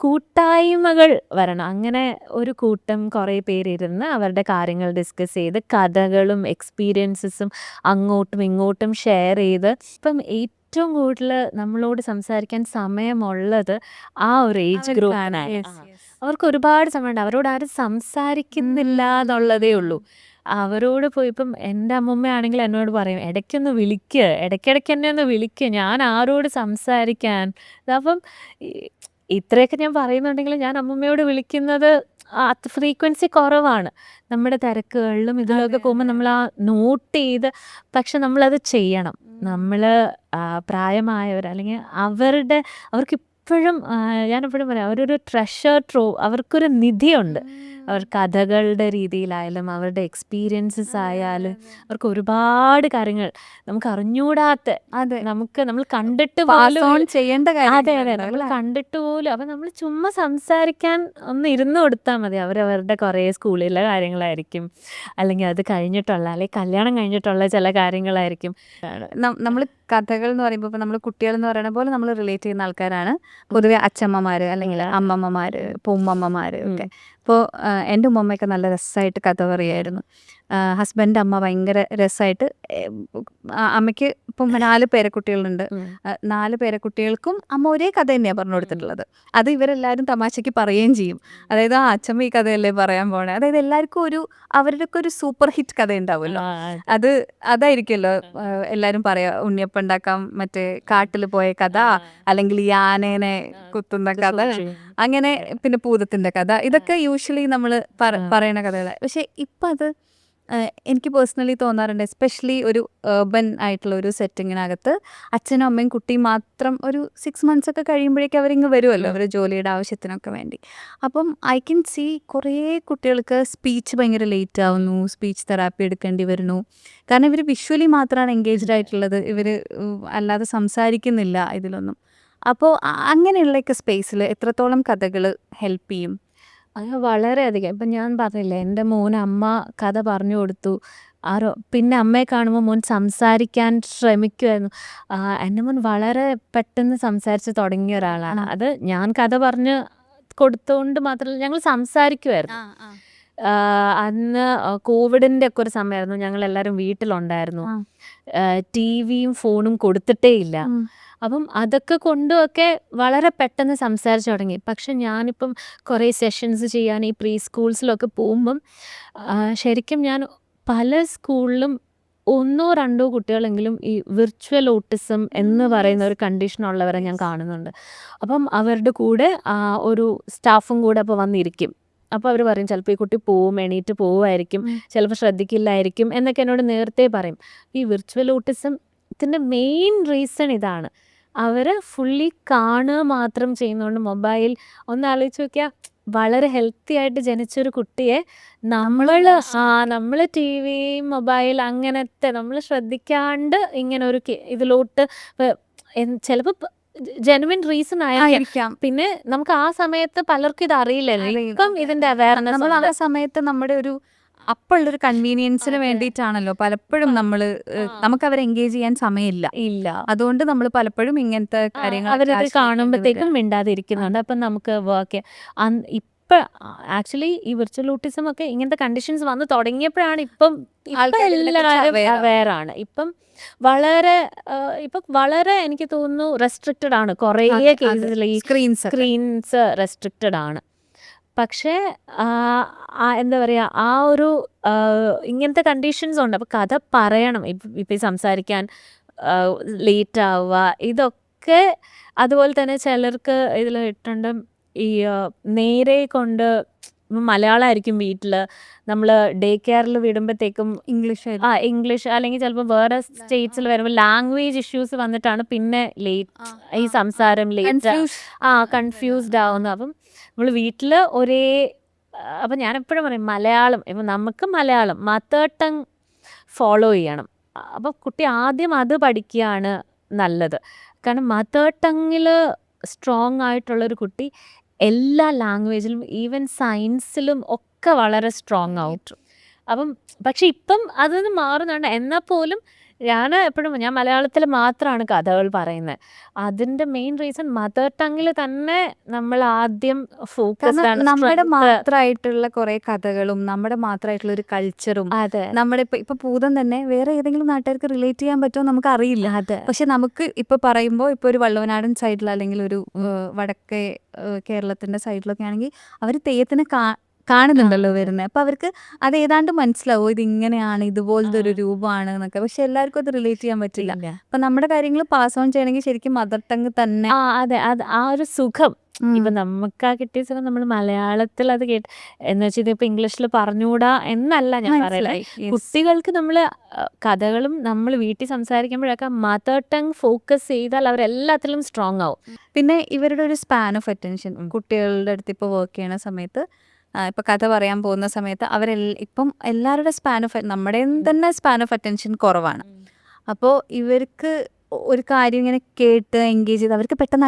കൂട്ടായ്മകൾ വരണം. അങ്ങനെ ഒരു കൂട്ടം കുറേ പേരിരുന്ന് അവരുടെ കാര്യങ്ങൾ ഡിസ്കസ് ചെയ്ത് കഥകളും എക്സ്പീരിയൻസസും അങ്ങോട്ടും ഇങ്ങോട്ടും ഷെയർ ചെയ്ത്, ഇപ്പം ഏറ്റവും കൂടുതൽ നമ്മളോട് സംസാരിക്കാൻ സമയമുള്ളത് ആ ഒരു ഏജ് ഗ്രൂപ്പിനാണ്. അവർക്ക് ഒരുപാട് സമയമുണ്ട്. അവരോട് ആരും സംസാരിക്കുന്നില്ല എന്നുള്ളതേ ഉള്ളൂ. അവരോട് പോയി ഇപ്പം എൻ്റെ അമ്മൂമ്മയാണെങ്കിൽ എന്നോട് പറയും, ഇടയ്ക്കൊന്ന് വിളിക്കുക, ഇടയ്ക്കിടയ്ക്ക് എന്നെ ഒന്ന് വിളിക്കുക, ഞാൻ ആരോട് സംസാരിക്കാൻ. അപ്പം ഇത്രയൊക്കെ ഞാൻ പറയുന്നുണ്ടെങ്കിലും ഞാൻ അമ്മൂമ്മയോട് വിളിക്കുന്നത് ഫ്രീക്വൻസി കുറവാണ്. നമ്മുടെ തിരക്കുകളിലും ഇതിലൊക്കെ പോകുമ്പോൾ നമ്മൾ ആ നോട്ട് ചെയ്ത്, പക്ഷെ നമ്മളത് ചെയ്യണം. നമ്മൾ പ്രായമായവർ അല്ലെങ്കിൽ അവർക്ക് ഇപ്പോഴും ഞാനെപ്പോഴും പറയാം, അവരൊരു ട്രഷർ ട്രോവ്, അവർക്കൊരു നിധിയുണ്ട്. അവർ കഥകളുടെ രീതിയിലായാലും അവരുടെ എക്സ്പീരിയൻസസ് ആയാലും അവർക്ക് ഒരുപാട് കാര്യങ്ങൾ നമുക്ക് അറിഞ്ഞൂടാത്ത, നമ്മൾ കണ്ടിട്ട് പോലും ചെയ്യേണ്ട അതെ നമ്മൾ കണ്ടിട്ട് പോലും. അപ്പം നമ്മൾ ചുമ്മാ സംസാരിക്കാൻ ഒന്ന് ഇരുന്ന് കൊടുത്താൽ മതി. അവരവരുടെ കുറേ സ്കൂളിലെ കാര്യങ്ങളായിരിക്കും, അല്ലെങ്കിൽ അത് കഴിഞ്ഞിട്ടുള്ള, അല്ലെങ്കിൽ കല്യാണം കഴിഞ്ഞിട്ടുള്ള ചില കാര്യങ്ങളായിരിക്കും. നമ്മൾ കഥകൾ എന്ന് പറയുമ്പോൾ ഇപ്പം നമ്മൾ കുട്ടികൾ എന്ന് പറയുന്ന പോലെ നമ്മൾ റിലേറ്റ് ചെയ്യുന്ന ആൾക്കാരാണ് പൊതുവെ അച്ഛമ്മമാർ അല്ലെങ്കിൽ അമ്മമ്മമാർ, ഉമ്മമ്മമാർ ഒക്കെ. ഇപ്പോൾ എൻ്റെ ഉമ്മമ്മയൊക്കെ നല്ല രസമായിട്ട് കഥ പറയുമായിരുന്നു. ഹസ്ബൻഡ് അമ്മ ഭയങ്കര രസമായിട്ട്, അമ്മയ്ക്ക് ഇപ്പം 4 പേരക്കുട്ടികളുണ്ട്. 4 പേരക്കുട്ടികൾക്കും അമ്മ ഒരേ കഥ തന്നെയാണ് പറഞ്ഞു കൊടുത്തിട്ടുള്ളത്. അത് ഇവരെല്ലാവരും തമാശയ്ക്ക് പറയുകയും ചെയ്യും. അതായത് അച്ഛമ്മ ഈ കഥയല്ലേ പറയാൻ പോണേ. അതായത് എല്ലാവർക്കും അവരുടെയൊക്കെ ഒരു സൂപ്പർ ഹിറ്റ് കഥ ഉണ്ടാവുമല്ലോ, അതായിരിക്കുമല്ലോ എല്ലാവരും പറയാ. ഉണ്ണിയപ്പം ഉണ്ടാക്കാൻ മറ്റേ കാട്ടിൽ പോയ കഥ, അല്ലെങ്കിൽ ഈ ആനേനെ കുത്തുന്ന കഥ, അങ്ങനെ പിന്നെ ഭൂതത്തിൻ്റെ കഥ, ഇതൊക്കെ യൂഷ്വലി നമ്മൾ പറയുന്ന കഥകളാണ്. പക്ഷെ ഇപ്പം അത് എനിക്ക് പേഴ്സണലി തോന്നാറുണ്ട്, എസ്പെഷ്യലി ഒരു ഏർബൻ ആയിട്ടുള്ള ഒരു സെറ്റിങ്ങിനകത്ത് അച്ഛനും അമ്മയും കുട്ടിയും മാത്രം ഒരു 6 months ഒക്കെ കഴിയുമ്പോഴേക്കും അവരിങ്ങ് വരുമല്ലോ, അവർ ജോലിയുടെ ആവശ്യത്തിനൊക്കെ വേണ്ടി. അപ്പം ഐ ക്യാൻ സീ കുറേ കുട്ടികൾക്ക് സ്പീച്ച് ഭയങ്കര ലേറ്റ് ആവുന്നു, സ്പീച്ച് തെറാപ്പി എടുക്കേണ്ടി വരുന്നു. കാരണം ഇവർ വിഷ്വലി മാത്രമാണ് എൻഗേജ്ഡ് ആയിട്ടുള്ളത്, ഇവർ അല്ലാതെ സംസാരിക്കുന്നില്ല ഇതിലൊന്നും. അപ്പോൾ അങ്ങനെയുള്ളൊക്കെ സ്പേസിൽ എത്രത്തോളം കഥകൾ ഹെൽപ്പ് ചെയ്യും? അത് വളരെയധികം. ഇപ്പം ഞാൻ പറഞ്ഞില്ലേ, എൻ്റെ മോന് അമ്മ കഥ പറഞ്ഞു കൊടുത്തു. പിന്നെ അമ്മയെ കാണുമ്പോൾ മോൻ സംസാരിക്കാൻ ശ്രമിക്കുമായിരുന്നു. എൻ്റെ മോൻ വളരെ പെട്ടെന്ന് സംസാരിച്ച് തുടങ്ങിയ ഒരാളാണ്. അത് ഞാൻ കഥ പറഞ്ഞ് കൊടുത്തുകൊണ്ട് മാത്രമല്ല, ഞങ്ങൾ സംസാരിക്കുമായിരുന്നു. അന്ന് കോവിഡിൻ്റെ ഒക്കെ ഒരു സമയമായിരുന്നു. ഞങ്ങളെല്ലാവരും വീട്ടിലുണ്ടായിരുന്നു. ടിവിയും ഫോണും കൊടുത്തിട്ടേ ഇല്ല. അപ്പം അതൊക്കെ കൊണ്ടുമൊക്കെ വളരെ പെട്ടെന്ന് സംസാരിച്ച് തുടങ്ങി. പക്ഷെ ഞാനിപ്പം കുറേ സെഷൻസ് ചെയ്യാൻ ഈ പ്രീ സ്കൂൾസിലൊക്കെ പോകുമ്പം ശരിക്കും ഞാൻ പല സ്കൂളിലും 1-2 കുട്ടികളെങ്കിലും ഈ വിർച്വൽ ഓട്ടിസം എന്ന് പറയുന്ന ഒരു കണ്ടീഷനുള്ളവരെ ഞാൻ കാണുന്നുണ്ട്. അപ്പം അവരുടെ കൂടെ ഒരു സ്റ്റാഫും കൂടെ അപ്പോൾ വന്നിരിക്കും. അപ്പോൾ അവർ പറയും ചിലപ്പോൾ ഈ കുട്ടി എണീറ്റ് പോവുമായിരിക്കും, ചിലപ്പോൾ ശ്രദ്ധിക്കില്ലായിരിക്കും എന്നൊക്കെ എന്നോട് നേരത്തെ പറയും. ഈ വിർച്വൽ ഓട്ടിസത്തിൻ്റെ മെയിൻ റീസൺ ഇതാണ്. അവർ ഫുള്ളി കാണുക മാത്രം ചെയ്യുന്നതുകൊണ്ട് മൊബൈൽ ഒന്ന് ആലോചിച്ച് നോക്കിയാൽ, വളരെ ഹെൽത്തി ആയിട്ട് ജനിച്ചൊരു കുട്ടിയെ നമ്മൾ ടി വി മൊബൈൽ അങ്ങനത്തെ നമ്മൾ ശ്രദ്ധിക്കാണ്ട് ഇങ്ങനെ ഒരു ഇതിലോട്ട് ചിലപ്പോൾ ജെനുവിൻ റീസൺ ആയിരിക്കാം. പിന്നെ നമുക്ക് ആ സമയത്ത് പലർക്കും ഇത് അറിയില്ലല്ലോ. ഇപ്പം ഇതിന്റെ അവയർനെസ് നമ്മൾ ആ സമയത്ത് നമ്മുടെ ഒരു അപ്പോഴുള്ളൊരു കൺവീനിയൻസിന് വേണ്ടിയിട്ടാണല്ലോ പലപ്പോഴും നമുക്ക് അവരെ എൻഗേജ് ചെയ്യാൻ സമയമില്ല. അതുകൊണ്ട് നമ്മൾ പലപ്പോഴും ഇങ്ങനത്തെ കാര്യങ്ങൾ അവരത് കാണുമ്പോഴത്തേക്കും മിണ്ടാതിരിക്കുന്നുണ്ട്. അപ്പം നമുക്ക് വർക്ക് ഇപ്പം ആക്ച്വലി ഈ വിർച്വൽ ഓട്ടിസം ഒക്കെ ഇങ്ങനത്തെ കണ്ടീഷൻസ് വന്ന് തുടങ്ങിയപ്പോഴാണ് ഇപ്പം എല്ലാവരും അവെയറാണ്. ഇപ്പം വളരെ എനിക്ക് തോന്നുന്നു റെസ്ട്രിക്റ്റഡ് ആണ്. കുറേ കേസസിൽ ഈ സ്ക്രീൻസ് റെസ്ട്രിക്റ്റഡ് ആണ്. പക്ഷേ എന്താ പറയുക, ആ ഒരു ഇങ്ങനത്തെ കണ്ടീഷൻസ് ഉണ്ട്. അപ്പോൾ കഥ പറയണം, ഇപ്പം സംസാരിക്കാൻ ലേറ്റ് ആവുക, ഇതൊക്കെ. അതുപോലെ തന്നെ ചിലർക്ക് ഇതിൽ ഇട്ടുണ്ട് ഈ നേരെ കൊണ്ട് മലയാളമായിരിക്കും വീട്ടിൽ, നമ്മൾ ഡേ കെയറിൽ വിടുമ്പോഴത്തേക്കും ഇംഗ്ലീഷ് അല്ലെങ്കിൽ ചിലപ്പോൾ വേറെ സ്റ്റേറ്റ്സിൽ വരുമ്പോൾ ലാംഗ്വേജ് ഇഷ്യൂസ് വന്നിട്ടാണ് പിന്നെ ഈ സംസാരം കൺഫ്യൂസ്ഡ് ആവുന്നത്. അപ്പം നമ്മൾ വീട്ടിൽ അപ്പം ഞാൻ എപ്പോഴും പറയും മലയാളം, ഇപ്പം നമുക്ക് മലയാളം മദർ ടങ് ഫോളോ ചെയ്യണം. അപ്പം കുട്ടി ആദ്യം അത് പഠിക്കുകയാണ് നല്ലത്. കാരണം മദർ ടങ്ങിൽ സ്ട്രോങ് ആയിട്ടുള്ളൊരു കുട്ടി എല്ലാ ലാംഗ്വേജിലും ഈവൻ സയൻസിലും ഒക്കെ വളരെ സ്ട്രോങ് ആവും. അപ്പം പക്ഷെ ഇപ്പം അതൊന്ന് മാറുന്നുണ്ട്. എന്നാൽ പോലും ഞാൻ മലയാളത്തിൽ മാത്രമാണ് കഥകൾ പറയുന്നത്. അതിൻ്റെ മെയിൻ റീസൺ മദർ ടങ്ങിൽ തന്നെ നമ്മൾ ആദ്യം ഫോക്കസ്ഡ് ആണ്. നമ്മുടെ മാത്രമായിട്ടുള്ള കുറെ കഥകളും നമ്മുടെ മാത്രമായിട്ടുള്ള ഒരു കൾച്ചറും, നമ്മുടെ ഇപ്പൊ ഭൂതം തന്നെ വേറെ ഏതെങ്കിലും നാട്ടുകാർക്ക് റിലേറ്റ് ചെയ്യാൻ പറ്റുമോ നമുക്ക് അറിയില്ല. പക്ഷെ നമുക്ക് ഇപ്പൊ പറയുമ്പോൾ ഇപ്പൊ ഒരു വള്ളവനാടൻ സൈഡിൽ അല്ലെങ്കിൽ ഒരു വടക്കേ കേരളത്തിന്റെ സൈഡിലൊക്കെ ആണെങ്കിൽ അവർ തെയ്യത്തിന് കാണുന്നുണ്ടല്ലോ വരുന്നത്. അപ്പൊ അവർക്ക് അത് ഏതാണ്ട് മനസ്സിലാവും ഇത് ഇങ്ങനെയാണ്, ഇതുപോലത്തെ ഒരു രൂപമാണ് എന്നൊക്കെ. പക്ഷെ എല്ലാവർക്കും അത് റിലേറ്റ് ചെയ്യാൻ പറ്റില്ല. അപ്പൊ നമ്മുടെ കാര്യങ്ങൾ പാസ് ഓൺ ചെയ്യണമെങ്കിൽ ശരിക്കും മദർ ടങ് തന്നെ. അതെ, ആ ഒരു സുഖം ഇപ്പൊ നമുക്ക് കിട്ടിയ സുഖം നമ്മൾ മലയാളത്തിൽ അത് കേട്ട് എന്ന് വെച്ചാൽ ഇതിപ്പോ ഇംഗ്ലീഷിൽ പറഞ്ഞുകൂടാ എന്നല്ല ഞാൻ പറയുന്നത്. കുട്ടികൾക്ക് നമ്മൾ കഥകളും നമ്മൾ വീട്ടിൽ സംസാരിക്കുമ്പോഴൊക്കെ മദർ ടങ് ഫോക്കസ് ചെയ്താൽ അവരെല്ലാത്തിലും സ്ട്രോങ് ആവും. പിന്നെ ഇവരുടെ ഒരു സ്പാൻ ഓഫ് അറ്റൻഷൻ, കുട്ടികളുടെ അടുത്ത് ഇപ്പോൾ വർക്ക് ചെയ്യണ സമയത്ത് ഇപ്പൊ കഥ പറയാൻ പോകുന്ന സമയത്ത് ഇപ്പം എല്ലാവരുടെ നമ്മുടെ തന്നെ സ്പാൻ ഓഫ് അറ്റൻഷൻ കുറവാണ്. അപ്പോൾ ഇവർക്ക് ഒരു കാര്യം ഇങ്ങനെ കേട്ട് എൻഗേജ് ചെയ്ത് അവർക്ക് പെട്ടെന്ന്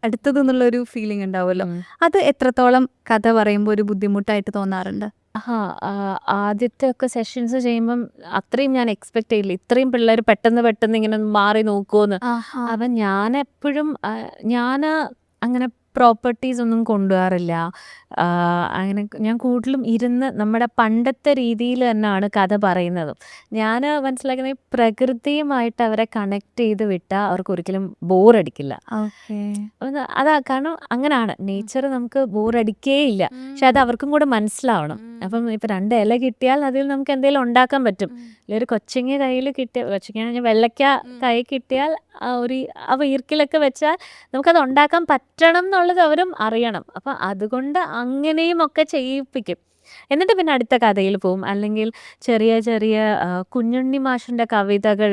അടുത്തത് എന്നുള്ളൊരു ഫീലിംഗ് ഉണ്ടാവുമല്ലോ. അത് എത്രത്തോളം കഥ പറയുമ്പോൾ ഒരു ബുദ്ധിമുട്ടായിട്ട് തോന്നാറുണ്ട്? ആദ്യത്തെ ഒക്കെ സെഷൻസ് ചെയ്യുമ്പം അത്രയും ഞാൻ എക്സ്പെക്ട് ചെയ്യില്ല, ഇത്രയും പിള്ളേർ പെട്ടെന്ന് ഇങ്ങനെ മാറി നോക്കുമെന്ന്. അപ്പം ഞാൻ എപ്പോഴും അങ്ങനെ പ്രോപ്പർട്ടീസ് ഒന്നും കൊണ്ടുപോകാറില്ല. അങ്ങനെ ഞാൻ കൂടുതലും ഇരുന്ന് നമ്മുടെ പണ്ടത്തെ രീതിയിൽ തന്നെയാണ് കഥ പറയുന്നതും. ഞാൻ മനസ്സിലാക്കുന്നത് പ്രകൃതിയുമായിട്ട് അവരെ കണക്ട് ചെയ്ത് വിട്ടാൽ അവർക്ക് ഒരിക്കലും ബോറടിക്കില്ല. അതാ കാരണം അങ്ങനെയാണ് നേച്ചർ, നമുക്ക് ബോറടിക്കേ ഇല്ല. പക്ഷെ അത് അവർക്കും കൂടെ മനസ്സിലാവണം. അപ്പം ഇപ്പം 2 ഇല കിട്ടിയാൽ അതിൽ നമുക്ക് എന്തെങ്കിലും ഉണ്ടാക്കാൻ പറ്റും. ഒരു കൊച്ചിങ്ങ കയ്യിൽ കൊച്ചിങ്ങ വെള്ളയ്ക്ക കൈ കിട്ടിയാൽ ആ ഈർക്കിലൊക്കെ വെച്ചാൽ നമുക്കത് ഉണ്ടാക്കാൻ പറ്റണം എന്നുള്ളത് അവരും അറിയണം. അപ്പം അതുകൊണ്ട് അങ്ങനെയും ഒക്കെ ചെയ്യിപ്പിക്കും. എന്നിട്ട് പിന്നെ അടുത്ത കഥയിൽ പോവും. അല്ലെങ്കിൽ ചെറിയ ചെറിയ കുഞ്ഞുണ്ണി മാഷിൻ്റെ കവിതകൾ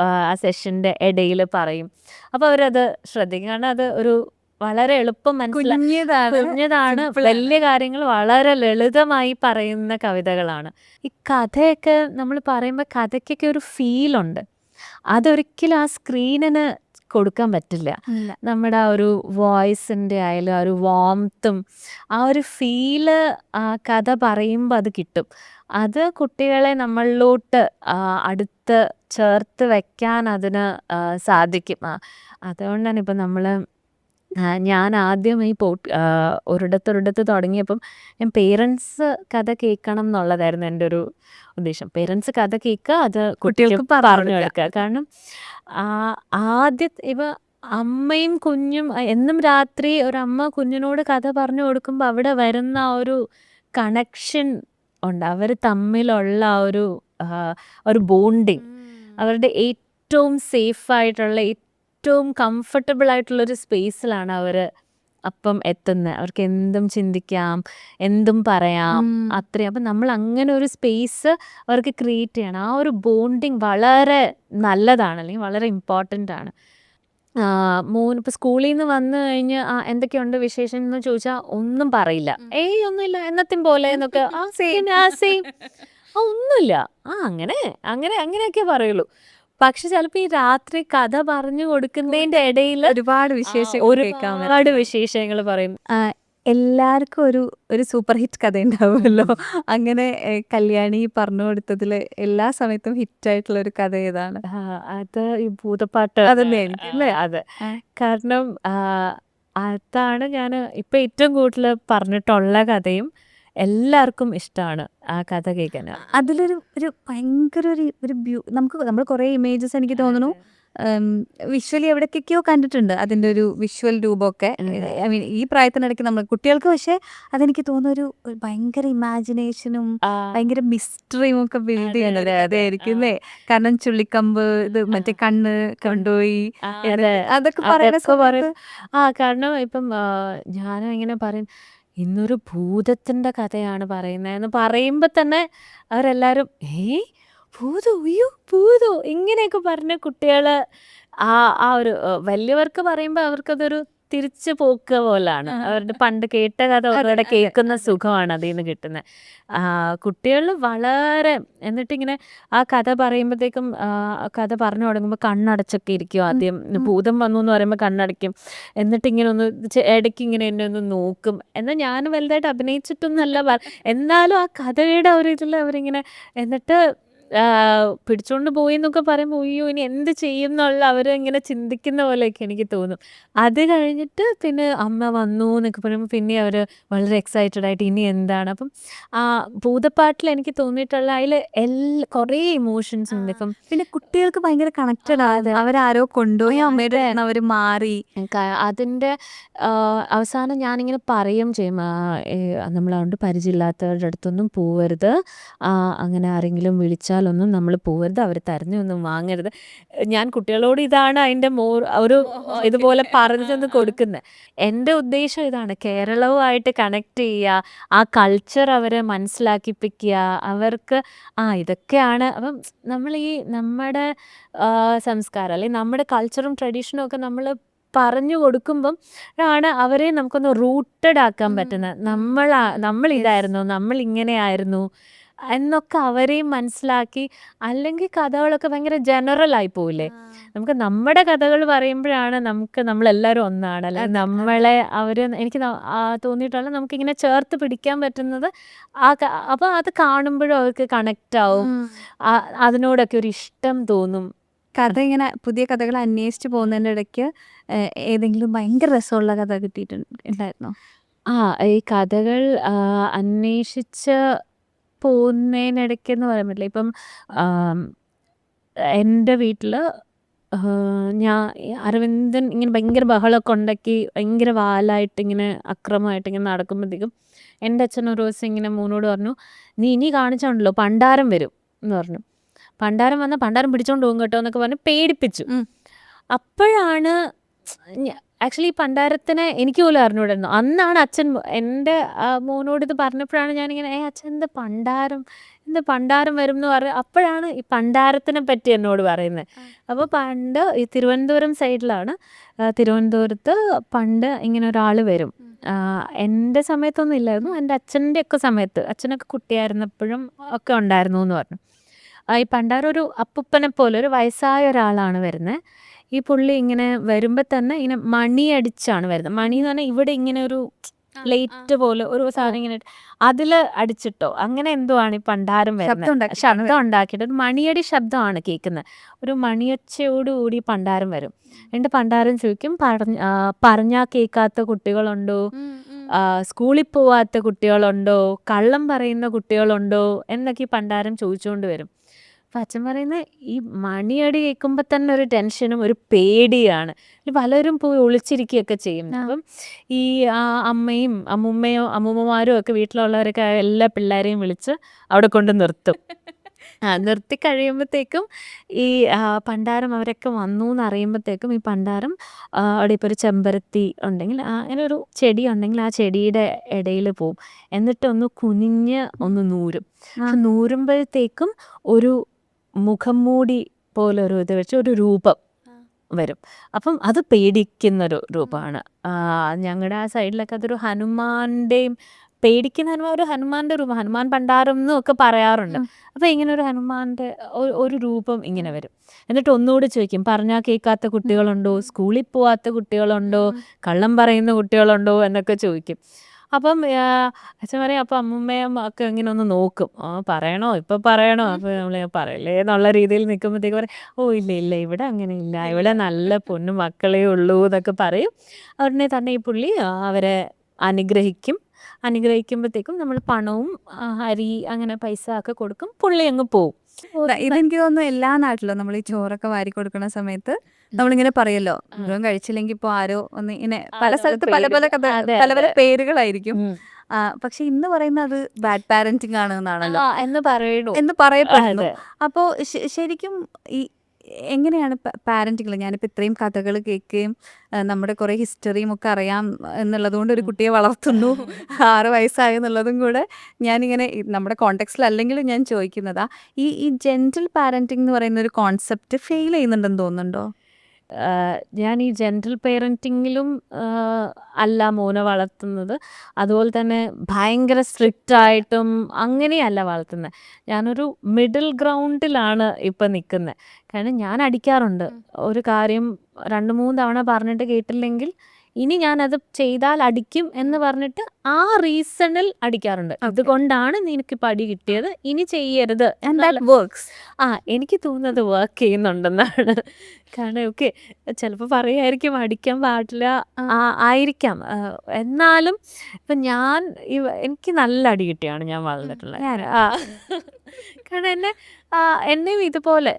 ആ സെഷൻ്റെ ഇടയിൽ പറയും. അപ്പോൾ അവരത് ശ്രദ്ധിക്കും. കാരണം അത് ഒരു വളരെ എളുപ്പം കുഞ്ഞതാണ്, വലിയ കാര്യങ്ങൾ വളരെ ലളിതമായി പറയുന്ന കവിതകളാണ്. ഈ കഥയൊക്കെ നമ്മൾ പറയുമ്പോൾ കഥയ്ക്കൊക്കെ ഒരു ഫീലുണ്ട്. അതൊരിക്കലും ആ സ്ക്രീനിന് കൊടുക്കാൻ പറ്റില്ല. ഇല്ല. നമ്മുടെ ആ ഒരു വോയിസിൻ്റെ ആയാലും ആ ഒരു വാംത്തും ആ ഒരു ഫീല് കഥ പറയുമ്പോൾ അത് കിട്ടും. അത് കുട്ടികളെ നമ്മളിലോട്ട് അടുത്ത് ചേർത്ത് വെക്കാൻ അതിന് സാധിക്കും. അതുകൊണ്ടാണ് ഇപ്പം നമ്മൾ ഞാൻ ആദ്യം ഈ ഒരിടത്തൊരിടത്ത് തുടങ്ങിയപ്പം ഞാൻ പേരൻസ് കഥ കേൾക്കണം എന്നുള്ളതായിരുന്നു എൻ്റെ ഒരു ഉദ്ദേശം. പേരൻസ് കഥ കേൾക്കുക, അത് കുട്ടികൾക്ക് കുട്ടികൾക്ക് പറഞ്ഞു പറഞ്ഞു കൊടുക്കുക. കൊടുക്കുക. കാരണം ഇപ്പം അമ്മയും കുഞ്ഞും എന്നും രാത്രി ഒരമ്മ കുഞ്ഞിനോട് കഥ പറഞ്ഞു കൊടുക്കുമ്പോൾ അവിടെ വരുന്ന ആ ഒരു കണക്ഷൻ ഉണ്ട്. അവർ തമ്മിലുള്ള ആ ഒരു ബോണ്ടിങ്, അവരുടെ ഏറ്റവും സേഫായിട്ടുള്ള ഏറ്റവും കംഫർട്ടബിൾ ആയിട്ടുള്ളൊരു സ്പേസിലാണ് അവർ അപ്പം എത്തുന്നത്. അവർക്ക് എന്തും ചിന്തിക്കാം, എന്തും പറയാം, അത്രയും. അപ്പം നമ്മൾ അങ്ങനെ ഒരു സ്പേസ് അവർക്ക് ക്രിയേറ്റ് ചെയ്യണം. ആ ഒരു ബോണ്ടിങ് വളരെ നല്ലതാണ്, അല്ലെങ്കിൽ വളരെ ഇമ്പോർട്ടൻ്റ് ആണ്. ഇപ്പം സ്കൂളിൽ നിന്ന് വന്നു കഴിഞ്ഞ് എന്തൊക്കെയുണ്ട് വിശേഷം എന്ന് ചോദിച്ചാൽ ഒന്നും പറയില്ല. ഒന്നുമില്ല, എന്നത്തെയും പോലെ എന്നൊക്കെ. സെയിം ഒന്നുമില്ല, അങ്ങനെ അങ്ങനെ അങ്ങനെയൊക്കെ പറയുള്ളൂ. പക്ഷെ ചിലപ്പോൾ ഈ രാത്രി കഥ പറഞ്ഞു കൊടുക്കുന്നതിൻ്റെ ഇടയിൽ ഒരുപാട് വിശേഷങ്ങൾ കേൾക്കാൻ പറ്റും. ഒരുപാട് വിശേഷങ്ങൾ പറയും. എല്ലാവർക്കും ഒരു സൂപ്പർ ഹിറ്റ് കഥ ഉണ്ടാവുമല്ലോ. അങ്ങനെ കല്യാണി പറഞ്ഞു കൊടുത്തതിൽ എല്ലാ സമയത്തും ഹിറ്റായിട്ടുള്ള ഒരു കഥ ഏതാണ്? അത് ഈ ഭൂതപ്പാട്ട് അതന്നെയായിരിക്കും അല്ലേ? അതെ. കാരണം അതാണ് ഞാൻ ഇപ്പം ഏറ്റവും കൂടുതൽ പറഞ്ഞിട്ടുള്ള കഥയും എല്ലാവർക്കും ഇഷ്ടമാണ് ആ കഥ കേൾക്കാൻ. അതിലൊരു ഭയങ്കര നമ്മൾ കുറേ ഇമേജസ് എനിക്ക് തോന്നുന്നു വിഷ്വലി എവിടേക്കൊക്കെയോ കണ്ടിട്ടുണ്ട് അതിൻ്റെ ഒരു വിഷ്വൽ രൂപമൊക്കെ. ഐ മീൻ ഈ പ്രായത്തിനിടയ്ക്ക് നമ്മൾ കുട്ടികൾക്ക്, പക്ഷെ അതെനിക്ക് തോന്നുന്നു ഒരു ഭയങ്കര ഇമാജിനേഷനും ഭയങ്കര മിസ്റ്ററിയും ഒക്കെ ബിൽഡ് ചെയ്യുന്നത് അതായിരിക്കും അല്ലേ? കാരണം ചുള്ളിക്കമ്പ്, ഇത് മറ്റേ കണ്ണ് കൊണ്ടുപോയി, അതൊക്കെ പറയുന്ന കാരണം ഇപ്പം ഞാനും ഇങ്ങനെ പറയും, ഇന്നൊരു ഭൂതത്തിൻ്റെ കഥയാണ് പറയുന്നതെന്ന് പറയുമ്പോൾ തന്നെ അവരെല്ലാവരും ഭൂതോ, അയ്യോ ഭൂതോ, ഇങ്ങനെയൊക്കെ പറഞ്ഞ കുട്ടികൾ ആ ഒരു വലിയവർക്ക് പറയുമ്പോൾ അവർക്കതൊരു തിരിച്ചു പോക്കുക പോലാണ്. അവരുടെ പണ്ട് കേട്ട കഥ അവരുടെ കേൾക്കുന്ന സുഖമാണ് അതിൽ നിന്ന് കിട്ടുന്നത്. കുട്ടികൾ വളരെ എന്നിട്ടിങ്ങനെ ആ കഥ പറയുമ്പോഴത്തേക്കും കഥ പറഞ്ഞു തുടങ്ങുമ്പോൾ കണ്ണടച്ചൊക്കെ ഇരിക്കും. ആദ്യം ഭൂതം വന്നു എന്ന് പറയുമ്പോൾ കണ്ണടയ്ക്കും. എന്നിട്ട് ഇങ്ങനെ ഒന്ന് ഇടയ്ക്ക് ഇങ്ങനെ എന്നെ ഒന്ന് നോക്കും. എന്നാൽ ഞാൻ വലുതായിട്ട് അഭിനയിച്ചിട്ടൊന്നല്ല, എന്നാലും ആ കഥയുടെ ഒരു ഇതിൽ അവരിങ്ങനെ എന്നിട്ട് പിടിച്ചോണ്ട് പോയി എന്നൊക്കെ പറയുമ്പോൾ അയ്യോ ഇനി എന്ത് ചെയ്യും എന്നുള്ള അവരിങ്ങനെ ചിന്തിക്കുന്ന പോലെയൊക്കെ എനിക്ക് തോന്നും. അത് കഴിഞ്ഞിട്ട് പിന്നെ അമ്മ വന്നു എന്നൊക്കെ പറയുമ്പോൾ പിന്നെ അവർ വളരെ എക്സൈറ്റഡ് ആയിട്ട് ഇനി എന്താണ്. അപ്പം ഭൂതപ്പാട്ടിൽ എനിക്ക് തോന്നിയിട്ടുള്ള അതിൽ കുറേ ഇമോഷൻസ് ഉണ്ട്. ഇപ്പം പിന്നെ കുട്ടികൾക്ക് ഭയങ്കര കണക്റ്റഡ് ആണ്. അവരാരോ കൊണ്ടുപോയി അമ്മയുടെ അവർ മാറി. അതിൻ്റെ അവസാനം ഞാനിങ്ങനെ പറയും ചെയ്യും, നമ്മളതുകൊണ്ട് പരിചയമില്ലാത്തവരുടെ അടുത്തൊന്നും പോവരുത്, അങ്ങനെ ആരെങ്കിലും വിളിച്ചാലൊന്നും നമ്മൾ പോവരുത്, അവർ തരുന്നൊന്നും വാങ്ങരുത്. ഞാൻ കുട്ടികളോട് ഇതാണ് അതിൻ്റെ ഒരു ഇതുപോലെ പറഞ്ഞൊന്ന് കൊടുക്കുന്നത്. എൻ്റെ ഉദ്ദേശം ഇതാണ്, കേരളവുമായിട്ട് കണക്ട് ചെയ്യുക, ആ കൾച്ചർ അവരെ മനസ്സിലാക്കിപ്പിക്കുക, അവർക്ക് ഇതൊക്കെയാണ്. അപ്പം നമ്മൾ നമ്മുടെ സംസ്കാരം അല്ലെങ്കിൽ നമ്മുടെ കൾച്ചറും ട്രഡീഷനും ഒക്കെ നമ്മൾ പറഞ്ഞു കൊടുക്കുമ്പം ആണ് അവരെ നമുക്കൊന്ന് റൂട്ടഡ് ആക്കാൻ പറ്റുന്നത്. നമ്മളിതായിരുന്നു, നമ്മളിങ്ങനെയായിരുന്നു എന്നൊക്കെ അവരെയും മനസ്സിലാക്കി. അല്ലെങ്കിൽ കഥകളൊക്കെ ഭയങ്കര ജനറൽ ആയി പോവില്ലേ? നമുക്ക് നമ്മുടെ കഥകൾ പറയുമ്പോഴാണ് നമ്മളെല്ലാവരും ഒന്നാണ്, അല്ലെങ്കിൽ നമ്മളെ എനിക്ക് തോന്നിയിട്ടുള്ള നമുക്കിങ്ങനെ ചേർത്ത് പിടിക്കാൻ പറ്റുന്നത്. അപ്പോൾ അത് കാണുമ്പോഴും അവർക്ക് കണക്റ്റ് ആവും, അതിനോടൊക്കെ ഒരു ഇഷ്ടം തോന്നും. കഥ ഇങ്ങനെ പുതിയ കഥകൾ അന്വേഷിച്ച് പോകുന്നതിൻ്റെ ഇടയ്ക്ക് ഏതെങ്കിലും ഭയങ്കര രസമുള്ള കഥ കിട്ടിയിട്ടുണ്ടായിരുന്നോ? ഈ കഥകൾ അന്വേഷിച്ച് പോകുന്നതിനിടയ്ക്കെന്ന് പറയാൻ പറ്റില്ല. ഇപ്പം എൻ്റെ വീട്ടിൽ അരവിന്ദൻ ഇങ്ങനെ ഭയങ്കര ബഹളമൊക്കെ ഉണ്ടാക്കി ഭയങ്കര വാലായിട്ട് ഇങ്ങനെ അക്രമമായിട്ട് ഇങ്ങനെ നടക്കുമ്പോഴത്തേക്കും എൻ്റെ അച്ഛൻ ഒരു ദിവസം ഇങ്ങനെ മോനോട് പറഞ്ഞു, നീ ഇനി കാണിച്ചുണ്ടല്ലോ പണ്ടാരം വരും എന്ന് പറഞ്ഞു. പണ്ടാരം വന്നാൽ പണ്ടാരം പിടിച്ചോണ്ട് പോകും കേട്ടോ എന്നൊക്കെ പറഞ്ഞ് പേടിപ്പിച്ചു. അപ്പോഴാണ് ആക്ച്വലി ഈ പണ്ടാരത്തിനെ എനിക്ക് പോലും അറിഞ്ഞുകൂടായിരുന്നു. അന്നാണ് അച്ഛൻ എൻ്റെ മോനോട് ഇത് പറഞ്ഞപ്പോഴാണ് ഞാനിങ്ങനെ അച്ഛൻ എന്ത് പണ്ടാരം വരും എന്ന് പറഞ്ഞു. അപ്പോഴാണ് ഈ പണ്ടാരത്തിനെ പറ്റി എന്നോട് പറയുന്നത്. അപ്പോൾ പണ്ട് ഈ തിരുവനന്തപുരം സൈഡിലാണ്, തിരുവനന്തപുരത്ത് പണ്ട് ഇങ്ങനെ ഒരാൾ വരും. എൻ്റെ സമയത്തൊന്നും ഇല്ലായിരുന്നു, എൻ്റെ അച്ഛൻ്റെ ഒക്കെ സമയത്ത്, അച്ഛനൊക്കെ കുട്ടിയായിരുന്നപ്പോഴും ഒക്കെ ഉണ്ടായിരുന്നു എന്ന് പറഞ്ഞു. ഈ പണ്ടാരം ഒരു അപ്പൂപ്പനെ പോലെ ഒരു വയസ്സായ ഒരാളാണ് വരുന്നത്. ഈ പുള്ളി ഇങ്ങനെ വരുമ്പോൾ തന്നെ ഇങ്ങനെ മണി അടിച്ചാണ് വരുന്നത്. മണി എന്ന് പറഞ്ഞാൽ ഇവിടെ ഇങ്ങനെ ഒരു പ്ലേറ്റ് പോലെ ഒരു സാധനം ഇങ്ങനെ അതിൽ അടിച്ചിട്ടോ അങ്ങനെ എന്തോ ആണ് ഈ പണ്ടാരം വരുന്നത്. ശബ്ദം ഉണ്ടാക്കിയിട്ട് ഒരു മണിയടി ശബ്ദമാണ് കേൾക്കുന്നത്. ഒരു മണിയൊച്ചയോടുകൂടി പണ്ടാരം വരും. എന്നിട്ട് പണ്ടാരം ചോദിക്കും, പറഞ്ഞാൽ കേൾക്കാത്ത കുട്ടികളുണ്ടോ, സ്കൂളിൽ പോവാത്ത കുട്ടികളുണ്ടോ, കള്ളം പറയുന്ന കുട്ടികളുണ്ടോ എന്നൊക്കെ ഈ പണ്ടാരം ചോദിച്ചുകൊണ്ട് വരും. അപ്പം അച്ഛൻ പറയുന്നത് ഈ മണിയടി കേൾക്കുമ്പോൾ തന്നെ ഒരു ടെൻഷനും ഒരു പേടിയാണ്. പലരും പോയി ഒളിച്ചിരിക്കുകയൊക്കെ ചെയ്യും. അപ്പം ഈ അമ്മയും അമ്മൂമ്മമാരും ഒക്കെ വീട്ടിലുള്ളവരൊക്കെ എല്ലാ പിള്ളേരെയും വിളിച്ച് അവിടെ കൊണ്ട് നിർത്തും. നിർത്തി കഴിയുമ്പോഴത്തേക്കും ഈ പണ്ടാരം അവരൊക്കെ വന്നു എന്ന് അറിയുമ്പോഴത്തേക്കും ഈ പണ്ടാരം അവിടെ ഇപ്പോൾ ഒരു ചെമ്പരത്തി ഉണ്ടെങ്കിൽ അങ്ങനെ ഒരു ചെടി ഉണ്ടെങ്കിൽ ആ ചെടിയുടെ ഇടയിൽ പോവും. എന്നിട്ട് ഒന്ന് കുനിഞ്ഞ് ഒന്ന് നൂരും. നൂരുമ്പോഴത്തേക്കും ഒരു മുഖം മൂടി പോലെ ഒരു ഇത് വെച്ച് ഒരു രൂപം വരും. അപ്പം അത് പേടിക്കുന്നൊരു രൂപമാണ്. ഞങ്ങളുടെ ആ സൈഡിലൊക്കെ അതൊരു ഹനുമാന്റെയും പേടിക്കുന്ന ഒരു ഹനുമാന്റെ രൂപം, ഹനുമാൻ പണ്ടാരം എന്നും ഒക്കെ പറയാറുണ്ട്. അപ്പം ഇങ്ങനെ ഒരു ഹനുമാന്റെ ഒരു രൂപം ഇങ്ങനെ വരും. എന്നിട്ട് ഒന്നുകൂടി ചോദിക്കും, പറഞ്ഞാൽ കേൾക്കാത്ത കുട്ടികളുണ്ടോ, സ്കൂളിൽ പോവാത്ത കുട്ടികളുണ്ടോ, കള്ളം പറയുന്ന കുട്ടികളുണ്ടോ എന്നൊക്കെ ചോദിക്കും. അപ്പം അച്ഛൻ പറയും, അപ്പം അമ്മൂമ്മയും ഒക്കെ ഇങ്ങനെ ഒന്ന് നോക്കും, പറയണോ ഇപ്പം പറയണോ, അപ്പം നമ്മൾ പറയല്ലേ എന്നുള്ള രീതിയിൽ നിൽക്കുമ്പോഴത്തേക്ക് പറയും, ഓ ഇല്ല ഇല്ല ഇവിടെ അങ്ങനെ ഇല്ല, ഇവിടെ നല്ല പൊന്നു മക്കളേ ഉള്ളൂ എന്നൊക്കെ പറയും. ഉടനെ തന്നെ ഈ പുള്ളി അവരെ അനുഗ്രഹിക്കുമ്പോഴത്തേക്കും നമ്മൾ പണവും അരി അങ്ങനെ പൈസ ഒക്കെ കൊടുക്കും. പുള്ളി അങ്ങ് പോവും. ഇതെനിക്ക് തോന്നുന്നു എല്ലാ നാട്ടിലും നമ്മൾ ഈ ചോറൊക്കെ വാരി കൊടുക്കുന്ന സമയത്ത് നമ്മളിങ്ങനെ പറയല്ലോ, മുഴുവൻ കഴിച്ചില്ലെങ്കിൽ ഇപ്പൊ ആരോ ഒന്ന് ഇങ്ങനെ പല സ്ഥലത്ത് പല പല കഥ പല പല പേരുകളായിരിക്കും. പക്ഷെ ഇന്ന് പറയുന്നത് അത് ബാഡ് പാരന്റിങ് ആണ് എന്നാണല്ലോ എന്ന് പറയപ്പെടുന്നു. അപ്പോൾ ശരിക്കും ഈ എങ്ങനെയാണ് പാരന്റിങ്? ഞാനിപ്പോൾ ഇത്രയും കഥകൾ കേൾക്കുകയും നമ്മുടെ കുറേ ഹിസ്റ്ററിയും ഒക്കെ അറിയാം എന്നുള്ളത് കൊണ്ട് ഒരു കുട്ടിയെ വളർത്തുന്നു 6 വയസ്സായി എന്നുള്ളതും കൂടെ ഞാനിങ്ങനെ നമ്മുടെ കോണ്ടെക്സ്റ്റിൽ അല്ലെങ്കിലും ഞാൻ ചോദിക്കുന്നതാ. ഈ ജെന്റിൽ പാരന്റിങ് എന്ന് പറയുന്ന ഒരു കോൺസെപ്റ്റ് ഫെയിൽ ചെയ്യുന്നുണ്ടെന്ന് തോന്നുന്നുണ്ടോ? ഞാൻ ഈ ജെൻറൽ പേരൻറ്റിങ്ങിലും അല്ല മോനെ വളർത്തുന്നത്. അതുപോലെ തന്നെ ഭയങ്കര സ്ട്രിക്റ്റ് ആയിട്ടും അങ്ങനെയല്ല വളർത്തുന്നത്. ഞാനൊരു മിഡിൽ ഗ്രൗണ്ടിലാണ് ഇപ്പം നിൽക്കുന്നത്. കാരണം ഞാൻ അടിക്കാറുണ്ട്. ഒരു കാര്യം 2-3 തവണ പറഞ്ഞിട്ട് കേട്ടില്ലെങ്കിൽ ഇനി ഞാനത് ചെയ്താൽ അടിക്കും എന്ന് പറഞ്ഞിട്ട് ആ റീസണിൽ അടിക്കാറുണ്ട്. അതുകൊണ്ടാണ് നിനക്കിപ്പോൾ അടി കിട്ടിയത്, ഇനി ചെയ്യരുത്. എനിക്ക് തോന്നുന്നത് വർക്ക് ചെയ്യുന്നുണ്ടെന്നാണ്. കാരണം ഓക്കെ ചിലപ്പോൾ പറയുമായിരിക്കും അടിക്കാൻ പാടില്ല, ആയിരിക്കാം. എന്നാലും ഇപ്പം എനിക്ക് നല്ല അടി കിട്ടിയാണ് ഞാൻ വളർന്നിട്ടുള്ളത്. കാരണം എന്നെയും ഇതുപോലെ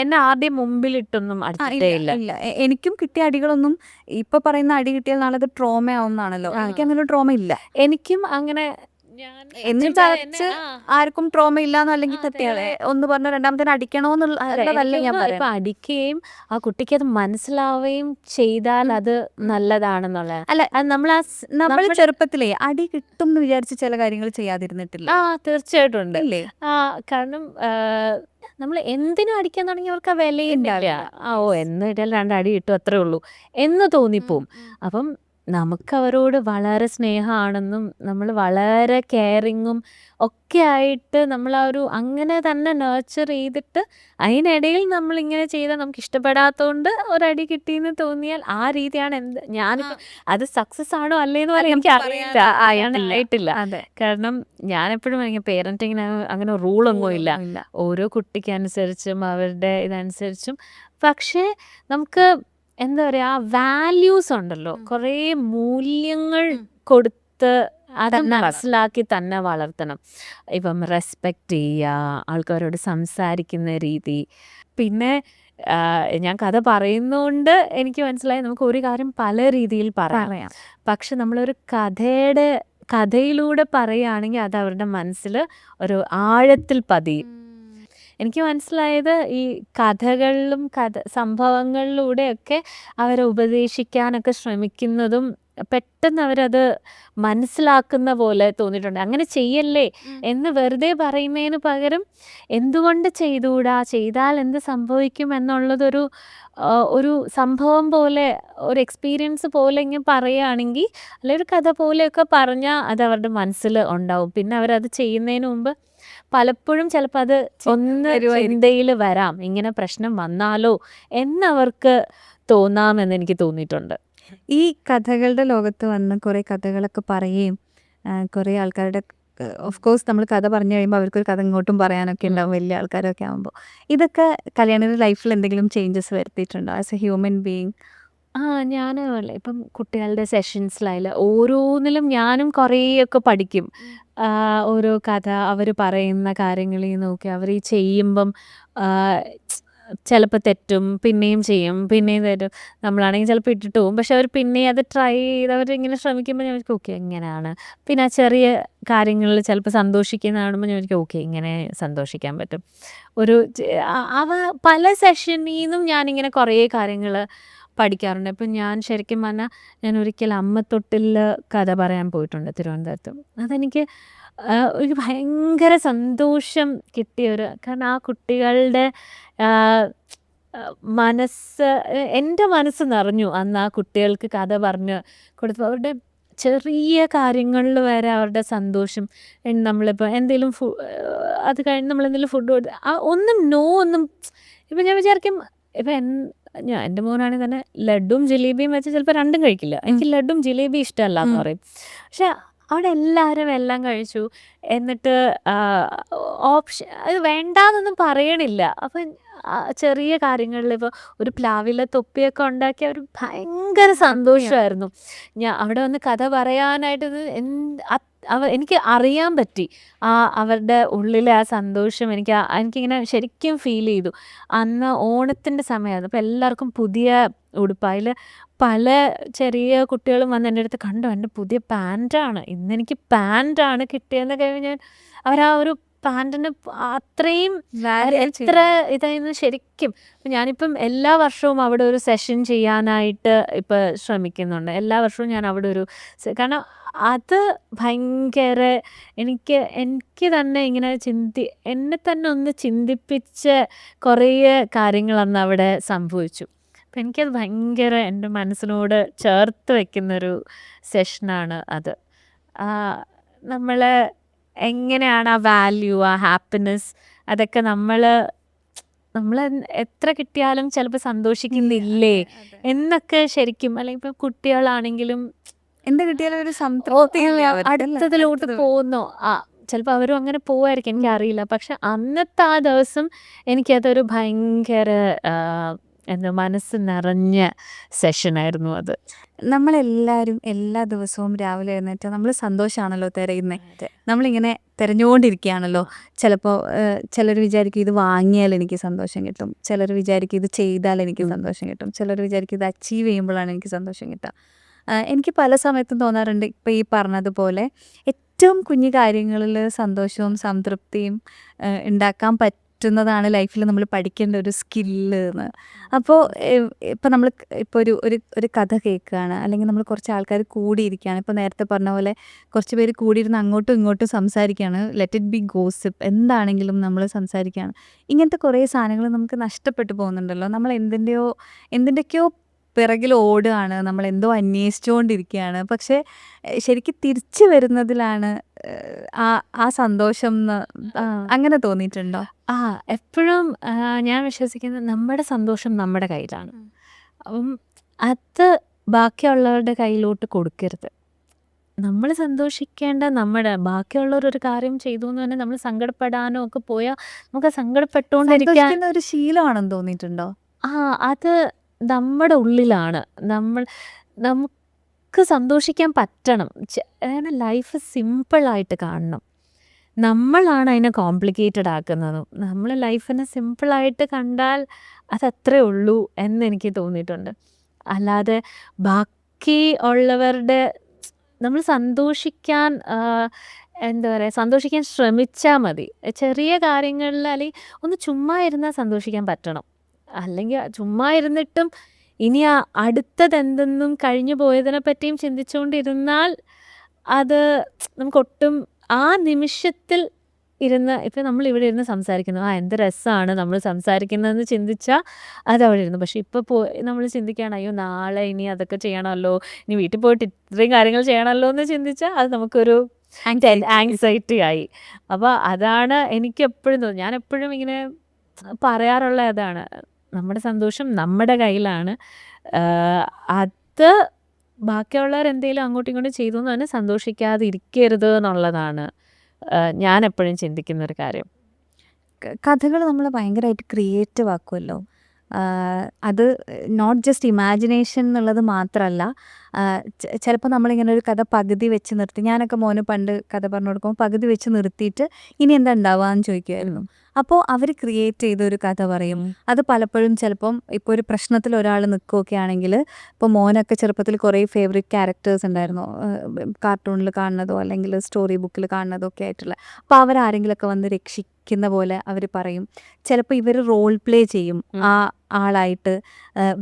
എന്നെ ആദ്യം മുമ്പിലിട്ടൊന്നും അടിച്ചിട്ടേ ഇല്ല. എനിക്കും കിട്ടിയ അടികളൊന്നും ഇപ്പൊ പറയുന്ന അടി കിട്ടിയാൽ നാളെ അത് ട്രോമ ആവുന്നാണല്ലോ. എനിക്ക് അങ്ങനെ ട്രോമ ഇല്ല. എനിക്കും അങ്ങനെ ആർക്കും ട്രോമ ഇല്ലാന്നോ അല്ലെങ്കിൽ ഒന്ന് പറഞ്ഞ രണ്ടാമത്തേന് അടിക്കണോന്നുള്ളതല്ല ഞാൻ ഇപ്പൊ അടിക്കുകയും ആ കുട്ടിക്ക് അത് മനസ്സിലാവുകയും ചെയ്താൽ അത് നല്ലതാണെന്നുള്ളത്. അല്ല, നമ്മൾ ചെറുപ്പത്തിലേ അടി കിട്ടും എന്ന് വിചാരിച്ച് ചില കാര്യങ്ങൾ ചെയ്യാതിരുന്നിട്ടില്ല. തീർച്ചയായിട്ടും ഉണ്ട്. കാരണം നമ്മൾ എന്തിനും അടിക്കാൻ തുടങ്ങിയവർക്ക് ആ വിലയുണ്ടാവില്ല. എന്ന് കിട്ടിയാൽ 2 അടി കിട്ടും അത്രേ ഉള്ളൂ എന്ന് തോന്നിപ്പോവും. അപ്പം നമുക്കവരോട് വളരെ സ്നേഹമാണെന്നും നമ്മൾ വളരെ കെയറിങ്ങും ഒക്കെ ആയിട്ട് നമ്മൾ ആ ഒരു അങ്ങനെ തന്നെ നർച്ചർ ചെയ്തിട്ട് അതിനിടയിൽ നമ്മളിങ്ങനെ ചെയ്താൽ നമുക്ക് ഇഷ്ടപ്പെടാത്തതുകൊണ്ട് ഒരടി കിട്ടിയെന്ന് തോന്നിയാൽ ആ രീതിയാണ് ഞാനിപ്പോൾ അത് സക്സസ് ആണോ അല്ലേന്ന് പറയാൻ എനിക്ക് അറിയില്ല. കാരണം ഞാനെപ്പോഴും പേരൻറ്റിങ്ങിന് അങ്ങനെ റൂളൊന്നും ഇല്ല. ഓരോ കുട്ടിക്കനുസരിച്ചും അവരുടെ ഇതനുസരിച്ചും. പക്ഷേ നമുക്ക് എന്താ പറയുക, ആ വാല്യൂസ് ഉണ്ടല്ലോ, കുറേ മൂല്യങ്ങൾ കൊടുത്ത് അത് മനസ്സിലാക്കി തന്നെ വളർത്തണം. ഇപ്പം റെസ്പെക്റ്റ് ചെയ്യുക, ആൾക്കാരോട് സംസാരിക്കുന്ന രീതി. പിന്നെ ഞാൻ കഥ പറയുന്നതുകൊണ്ട് എനിക്ക് മനസ്സിലായി നമുക്ക് ഒരു കാര്യം പല രീതിയിൽ പറയാം. പക്ഷെ നമ്മളൊരു കഥയിലൂടെ പറയുകയാണെങ്കിൽ അത് അവരുടെ മനസ്സിൽ ഒരു ആഴത്തിൽ പതിയും. എനിക്ക് മനസ്സിലായത് ഈ കഥകളിലും സംഭവങ്ങളിലൂടെയൊക്കെ അവരെ ഉപദേശിക്കാനൊക്കെ ശ്രമിക്കുന്നതും പെട്ടെന്ന് അവരത് മനസ്സിലാക്കുന്ന പോലെ തോന്നിയിട്ടുണ്ട്. അങ്ങനെ ചെയ്യല്ലേ എന്ന് വെറുതെ പറയുന്നതിന് പകരം എന്തുകൊണ്ട് ചെയ്തുകൂടാ, ചെയ്താൽ എന്ത് സംഭവിക്കും എന്നുള്ളതൊരു ഒരു സംഭവം പോലെ, ഒരു എക്സ്പീരിയൻസ് പോലെ ഇങ്ങനെ പറയുകയാണെങ്കിൽ, അല്ലെങ്കിൽ ഒരു കഥ പോലെയൊക്കെ പറഞ്ഞാൽ അത് അവരുടെ മനസ്സിൽ ഉണ്ടാവും. പിന്നെ അവരത് ചെയ്യുന്നതിന് മുമ്പ് പലപ്പോഴും ചിലപ്പോൾ അത് ഒന്ന് ചിന്തയിൽ വരാം, ഇങ്ങനെ പ്രശ്നം വന്നാലോ എന്നവർക്ക് തോന്നാമെന്ന് എനിക്ക് തോന്നിയിട്ടുണ്ട്. ഈ കഥകളുടെ ലോകത്ത് വന്ന് കുറേ കഥകളൊക്കെ പറയുകയും കുറേ ആൾക്കാരുടെ ഓഫ് കോഴ്സ് നമ്മൾ കഥ പറഞ്ഞു കഴിയുമ്പോൾ അവർക്കൊരു കഥ ഇങ്ങോട്ടും പറയാനൊക്കെ ഉണ്ടാവും വലിയ ആൾക്കാരൊക്കെ ആകുമ്പോൾ. ഇതൊക്കെ കല്യാണിയുടെ ലൈഫിൽ എന്തെങ്കിലും ചേഞ്ചസ് വരുത്തിയിട്ടുണ്ടോ ആസ് എ ഹ്യൂമൻ ബീയിങ്? ഞാൻ ഇപ്പം കുട്ടികളുടെ സെഷൻസിലായാലും ഓരോന്നിലും ഞാനും കുറേയൊക്കെ പഠിക്കും. ഓരോ കഥ അവർ പറയുന്ന കാര്യങ്ങളിൽ നോക്കി അവർ ഈ ചെയ്യുമ്പം ചിലപ്പോൾ തെറ്റും, പിന്നെയും ചെയ്യും, പിന്നെയും തെറ്റും. നമ്മളാണെങ്കിൽ ചിലപ്പോൾ ഇട്ടിട്ട് പോകും, പക്ഷെ അവർ പിന്നെയും അത് ട്രൈ ചെയ്ത് അവരിങ്ങനെ ശ്രമിക്കുമ്പോൾ ഞാൻ വിചാരിക്കും ഓക്കെ എങ്ങനെയാണ്. പിന്നെ ആ ചെറിയ കാര്യങ്ങളിൽ ചിലപ്പോൾ സന്തോഷിക്കുന്ന കാണുമ്പോൾ ഞാൻ വിചാരിക്കും ഓക്കെ ഇങ്ങനെ സന്തോഷിക്കാൻ പറ്റും. അവ പല സെഷനിൽ നിന്നും ഞാനിങ്ങനെ കുറേ കാര്യങ്ങൾ പഠിക്കാറുണ്ട്. ഇപ്പം ഞാൻ ശരിക്കും പറഞ്ഞാൽ ഞാൻ ഒരിക്കൽ അമ്മത്തൊട്ടിൽ കഥ പറയാൻ പോയിട്ടുണ്ട് തിരുവനന്തപുരത്ത്. അതെനിക്ക് ഒരു ഭയങ്കര സന്തോഷം കിട്ടിയൊരു, കാരണം ആ കുട്ടികളുടെ മനസ്സ്, എൻ്റെ മനസ്സ് നിറഞ്ഞു അന്ന് ആ കുട്ടികൾക്ക് കഥ പറഞ്ഞ് കൊടുത്തപ്പോൾ. അവരുടെ ചെറിയ കാര്യങ്ങളിൽ വരെ അവരുടെ സന്തോഷം. നമ്മളിപ്പോൾ എന്തെങ്കിലും അത് കഴിഞ്ഞ് നമ്മളെന്തെങ്കിലും ഫുഡ് കൊടുത്ത് ഒന്നും ഇപ്പം ഞാൻ വിചാരിക്കും, ഇപ്പം എൻ്റെ മോനാണെങ്കിൽ തന്നെ ലഡ്ഡും ജിലേബിയും വെച്ച് ചിലപ്പോൾ രണ്ടും കഴിക്കില്ല. എനിക്ക് ലഡ്ഡും ജിലേബിയും ഇഷ്ടമല്ല എന്ന് പറയും. പക്ഷെ അവിടെ എല്ലാവരും എല്ലാം കഴിച്ചു. എന്നിട്ട് അത് വേണ്ടാന്നൊന്നും പറയണില്ല. അപ്പം ചെറിയ കാര്യങ്ങളിൽ ഇപ്പോൾ ഒരു പ്ലാവിലെ തൊപ്പിയൊക്കെ ഉണ്ടാക്കി അവർ ഭയങ്കര സന്തോഷമായിരുന്നു. ഞാൻ അവിടെ വന്ന് കഥ പറയാനായിട്ട് എനിക്ക് അറിയാൻ പറ്റി അവരുടെ ഉള്ളിലെ ആ സന്തോഷം. എനിക്കിങ്ങനെ ശരിക്കും ഫീൽ ചെയ്തു. അന്ന് ഓണത്തിൻ്റെ സമയമായിരുന്നു. അപ്പോൾ എല്ലാവർക്കും പുതിയ ഉടുപ്പായി. പല ചെറിയ കുട്ടികളും വന്ന് എൻ്റെ അടുത്ത് കണ്ടു, എൻ്റെ പുതിയ പാൻറ്റാണ്, ഇന്നെനിക്ക് പാൻറ്റാണ് കിട്ടിയതെന്ന് കഴിഞ്ഞാൽ അവർ ആ ഒരു പാൻറ്റിന് അത്രയും എത്ര ഇതായിരുന്നു ശരിക്കും. ഞാനിപ്പം എല്ലാ വർഷവും അവിടെ ഒരു സെഷൻ ചെയ്യാനായിട്ട് ഇപ്പം ശ്രമിക്കുന്നുണ്ട്. എല്ലാ വർഷവും ഞാൻ അവിടെ ഒരു കാരണം അത് ഭയങ്കര എനിക്ക് തന്നെ ഇങ്ങനെ എന്നെ തന്നെ ഒന്ന് ചിന്തിപ്പിച്ച കുറേ കാര്യങ്ങൾ അന്ന് അവിടെ സംഭവിച്ചു. അപ്പം എനിക്കത് ഭയങ്കര എൻ്റെ മനസ്സിനോട് ചേർത്ത് വയ്ക്കുന്നൊരു സെഷനാണ് അത്. നമ്മൾ എങ്ങനെയാണ് ആ വാല്യൂ, ആ ഹാപ്പിനെസ്, അതൊക്കെ നമ്മൾ എത്ര കിട്ടിയാലും ചിലപ്പോൾ സന്തോഷിക്കുന്നില്ലേ എന്നൊക്കെ ശരിക്കും. അല്ലെങ്കിൽ ഇപ്പം കുട്ടികളാണെങ്കിലും എന്ത് കിട്ടിയാലും ഒരു സംതൃപ്തി അടുത്തതിലോട്ട് പോകുന്നു. ചിലപ്പോൾ അവരും അങ്ങനെ പോവായിരിക്കും, എനിക്കറിയില്ല. പക്ഷെ അന്നത്തെ ആ ദിവസം എനിക്കതൊരു ഭയങ്കര മനസ്സ് നിറഞ്ഞ സെഷനായിരുന്നു അത്. നമ്മളെല്ലാവരും എല്ലാ ദിവസവും രാവിലെ എഴുന്നേറ്റ് നമ്മൾ സന്തോഷമാണല്ലോ തിരയുന്നത്. നമ്മളിങ്ങനെ തിരഞ്ഞുകൊണ്ടിരിക്കുകയാണല്ലോ. ചിലപ്പോൾ ചിലർ വിചാരിക്കും ഇത് വാങ്ങിയാൽ എനിക്ക് സന്തോഷം കിട്ടും, ചിലർ വിചാരിക്കും ഇത് ചെയ്താൽ എനിക്ക് സന്തോഷം കിട്ടും, ചിലർ വിചാരിക്കും ഇത് അച്ചീവ് ചെയ്യുമ്പോഴാണ് എനിക്ക് സന്തോഷം കിട്ടുക. എനിക്ക് പല സമയത്തും തോന്നാറുണ്ട് ഇപ്പോൾ ഈ പറഞ്ഞതുപോലെ ഏറ്റവും കുഞ്ഞു കാര്യങ്ങളിൽ സന്തോഷവും സംതൃപ്തിയും ഉണ്ടാക്കാൻ പറ്റുന്നതാണ് ലൈഫിൽ നമ്മൾ പഠിക്കേണ്ട ഒരു സ്കില്ല് എന്ന്. അപ്പോൾ ഇപ്പോൾ നമ്മൾ ഇപ്പോൾ ഒരു കഥ കേൾക്കുകയാണ്, അല്ലെങ്കിൽ നമ്മൾ കുറച്ച് ആൾക്കാർ കൂടിയിരിക്കുകയാണ്. ഇപ്പോൾ നേരത്തെ പറഞ്ഞ പോലെ കുറച്ച് പേര് കൂടിയിരുന്ന് അങ്ങോട്ടും ഇങ്ങോട്ടും സംസാരിക്കുകയാണ്. ലെറ്റ് ഇറ്റ് ബി ഗോസിപ്പ്, എന്താണെങ്കിലും നമ്മൾ സംസാരിക്കുകയാണ്. ഇങ്ങനത്തെ കുറേ സാധനങ്ങൾ നമുക്ക് നഷ്ടപ്പെട്ടു പോകുന്നുണ്ടല്ലോ. നമ്മൾ എന്തിൻ്റെയൊക്കെയോ പിറകിൽ ഓടുകയാണ്, നമ്മൾ എന്തോ അന്വേഷിച്ചുകൊണ്ടിരിക്കുകയാണ്. പക്ഷേ ശരിക്കും തിരിച്ചു വരുന്നതിലാണ് ആ സന്തോഷം അങ്ങനെ തോന്നിയിട്ടുണ്ടോ? എപ്പോഴും ഞാൻ വിശ്വസിക്കുന്നത് നമ്മുടെ സന്തോഷം നമ്മുടെ കയ്യിലാണ്. അപ്പം അത് ബാക്കിയുള്ളവരുടെ കയ്യിലോട്ട് കൊടുക്കരുത്. നമ്മൾ സന്തോഷിക്കേണ്ട ബാക്കിയുള്ളവരൊരു കാര്യം ചെയ്തു എന്ന് പറഞ്ഞാൽ നമ്മൾ സങ്കടപ്പെടാനോ ഒക്കെ പോയാൽ നമുക്ക് സങ്കടപ്പെട്ടുകൊണ്ടിരിക്കാൻ ഒരു ശീലമാണെന്ന് തോന്നിയിട്ടുണ്ടോ? അത് നമ്മുടെ ഉള്ളിലാണ്. നമുക്ക് സന്തോഷിക്കാൻ പറ്റണം. ലൈഫ് സിമ്പിളായിട്ട് കാണണം. നമ്മളാണ് അതിനെ കോംപ്ലിക്കേറ്റഡ് ആക്കുന്നതും. നമ്മൾ ലൈഫിനെ സിമ്പിളായിട്ട് കണ്ടാൽ അതത്രേ ഉള്ളൂ എന്നെനിക്ക് തോന്നിയിട്ടുണ്ട്. അല്ലാതെ ബാക്കി ഉള്ളവരുടെ നമ്മൾ സന്തോഷിക്കാൻ സന്തോഷിക്കാൻ ശ്രമിച്ചാൽ മതി. ചെറിയ കാര്യങ്ങളിൽ അല്ലെങ്കിൽ ഒന്ന് ചുമ്മാ ഇരുന്നാൽ സന്തോഷിക്കാൻ പറ്റണം. അല്ലെങ്കിൽ ചുമ്മാ ഇരുന്നിട്ടും ഇനി അടുത്തതെന്തെന്നും കഴിഞ്ഞു പോയതിനെ പറ്റിയും ചിന്തിച്ചുകൊണ്ടിരുന്നാൽ അത് നമുക്കൊട്ടും ആ നിമിഷത്തിൽ ഇപ്പം നമ്മളിവിടെ ഇരുന്ന് സംസാരിക്കുന്നു, എന്ത് രസമാണ് നമ്മൾ സംസാരിക്കുന്നതെന്ന് ചിന്തിച്ചാൽ അതവിടെ ഇരുന്നു. പക്ഷെ ഇപ്പോൾ നമ്മൾ ചിന്തിക്കുകയാണ് അയ്യോ നാളെ ഇനി അതൊക്കെ ചെയ്യണമല്ലോ, ഇനി വീട്ടിൽ പോയിട്ട് ഇത്രയും കാര്യങ്ങൾ ചെയ്യണമല്ലോ എന്ന് ചിന്തിച്ചാൽ അത് നമുക്കൊരു ആങ്സൈറ്റി ആയി. അപ്പോൾ അതാണ് എനിക്ക് എപ്പോഴും തോന്നുന്നത്. ഞാൻ എപ്പോഴും ഇങ്ങനെ പറയാറുള്ള അതാണ്, നമ്മുടെ സന്തോഷം നമ്മുടെ കയ്യിലാണ്. അത് ബാക്കിയുള്ളവർ എന്തെങ്കിലും അങ്ങോട്ടും ഇങ്ങോട്ടും ചെയ്തു എന്ന് തന്നെ സന്തോഷിക്കാതെ ഇരിക്കരുത് എന്നുള്ളതാണ് ഞാൻ എപ്പോഴും ചിന്തിക്കുന്ന ഒരു കാര്യം. കഥകൾ നമ്മൾ ഭയങ്കരമായിട്ട് ക്രിയേറ്റീവ് ആക്കുമല്ലോ. അത് നോട്ട് ജസ്റ്റ് ഇമാജിനേഷൻ എന്നുള്ളത് മാത്രമല്ല, ചിലപ്പോൾ നമ്മളിങ്ങനെ ഒരു കഥ പകുതി വെച്ച് നിർത്തി, ഞാനൊക്കെ മോന് പണ്ട് കഥ പറഞ്ഞു കൊടുക്കുമ്പോൾ പകുതി വെച്ച് നിർത്തിയിട്ട് ഇനി എന്താ ഉണ്ടാവുകയെന്ന് ചോദിക്കുമായിരുന്നു. അപ്പോൾ അവർ ക്രിയേറ്റ് ചെയ്ത ഒരു കഥ പറയും. അത് പലപ്പോഴും ചിലപ്പം ഇപ്പോൾ ഒരു പ്രശ്നത്തിൽ ഒരാൾ നിൽക്കുകയൊക്കെ ആണെങ്കിൽ, ഇപ്പോൾ മോനൊക്കെ ചെറുപ്പത്തിൽ കുറേ ഫേവറേറ്റ് ക്യാരക്ടേഴ്സ് ഉണ്ടായിരുന്നു, കാർട്ടൂണിൽ കാണുന്നതോ അല്ലെങ്കിൽ സ്റ്റോറി ബുക്കിൽ കാണുന്നതോ ഒക്കെ ആയിട്ടുള്ള. അപ്പോൾ അവരാരെങ്കിലുമൊക്കെ വന്ന് രക്ഷിക്കുന്ന പോലെ അവർ പറയും. ചിലപ്പോൾ ഇവർ റോൾ പ്ലേ ചെയ്യും ആ ആളായിട്ട്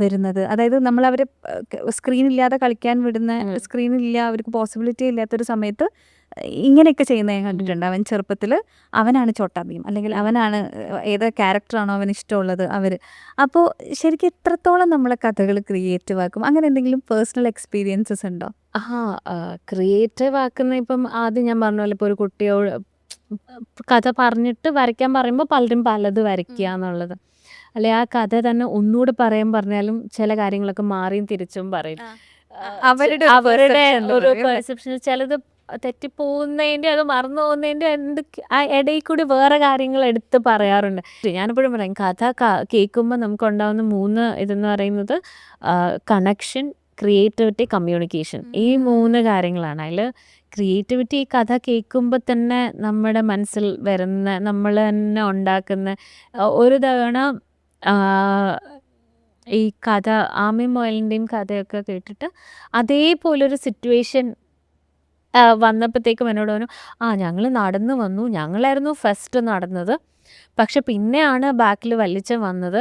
വരുന്നത്. അതായത് നമ്മളവരെ സ്ക്രീനില്ലാതെ കളിക്കാൻ വിടുന്ന, സ്ക്രീനില്ല അവർക്ക് പോസിബിലിറ്റി ഇല്ലാത്തൊരു സമയത്ത് ഇങ്ങനെയൊക്കെ ചെയ്യുന്നത് ഞാൻ കണ്ടിട്ടുണ്ട്. അവൻ ചെറുപ്പത്തിൽ അവനാണ് ചോട്ടാ ഭീം, അല്ലെങ്കിൽ അവനാണ് ഏത് ക്യാരക്ടറാണോ അവന് ഇഷ്ടമുള്ളത് അവർ. അപ്പോൾ ശരിക്കും എത്രത്തോളം നമ്മളെ കഥകൾ ക്രിയേറ്റീവ് ആക്കും? അങ്ങനെ എന്തെങ്കിലും പേഴ്സണൽ എക്സ്പീരിയൻസസ് ഉണ്ടോ? ക്രിയേറ്റീവ് ആക്കുന്ന ഇപ്പം ആദ്യം ഞാൻ പറഞ്ഞ പോലെ ഇപ്പോൾ ഒരു കുട്ടിയോട് കഥ പറഞ്ഞിട്ട് വരയ്ക്കാൻ പറയുമ്പോൾ പലരും പലത് വരയ്ക്കുക എന്നുള്ളത്, അല്ലെ ആ കഥ തന്നെ ഒന്നുകൂടെ പറഞ്ഞാലും ചില കാര്യങ്ങളൊക്കെ മാറിയും തിരിച്ചും പറയും. അവരുടെ ഒരു പെർസെപ്ഷൻ ചിലത് തെറ്റിപ്പോകുന്നതിൻ്റെ അത് മറന്നു പോകുന്നതിൻ്റെ ഇടയിൽ കൂടി വേറെ കാര്യങ്ങൾ എടുത്ത് പറയാറുണ്ട്. ഞാനെപ്പോഴും പറയും, കഥ കേൾക്കുമ്പോൾ നമുക്കുണ്ടാകുന്ന 3 ഇതെന്ന് പറയുന്നത് കണക്ഷൻ, ക്രിയേറ്റിവിറ്റി, കമ്മ്യൂണിക്കേഷൻ. ഈ 3 കാര്യങ്ങളാണ്. അതിൽ ക്രിയേറ്റിവിറ്റി ഈ കഥ കേൾക്കുമ്പോൾ തന്നെ നമ്മുടെ മനസ്സിൽ വരുന്ന, നമ്മൾ തന്നെ ഉണ്ടാക്കുന്ന. ഒരു തവണ ഈ കഥ ആമയും മുയലിൻ്റെയും കഥയൊക്കെ കേട്ടിട്ട് അതേപോലൊരു സിറ്റുവേഷൻ വന്നപ്പോഴത്തേക്കും എന്നോട് പറഞ്ഞു, ഞങ്ങൾ നടന്നു വന്നു, ഞങ്ങളായിരുന്നു ഫസ്റ്റ് നടന്നത്, പക്ഷെ പിന്നെയാണ് ബാക്കിൽ വല്ലിച്ചൻ വന്നത്,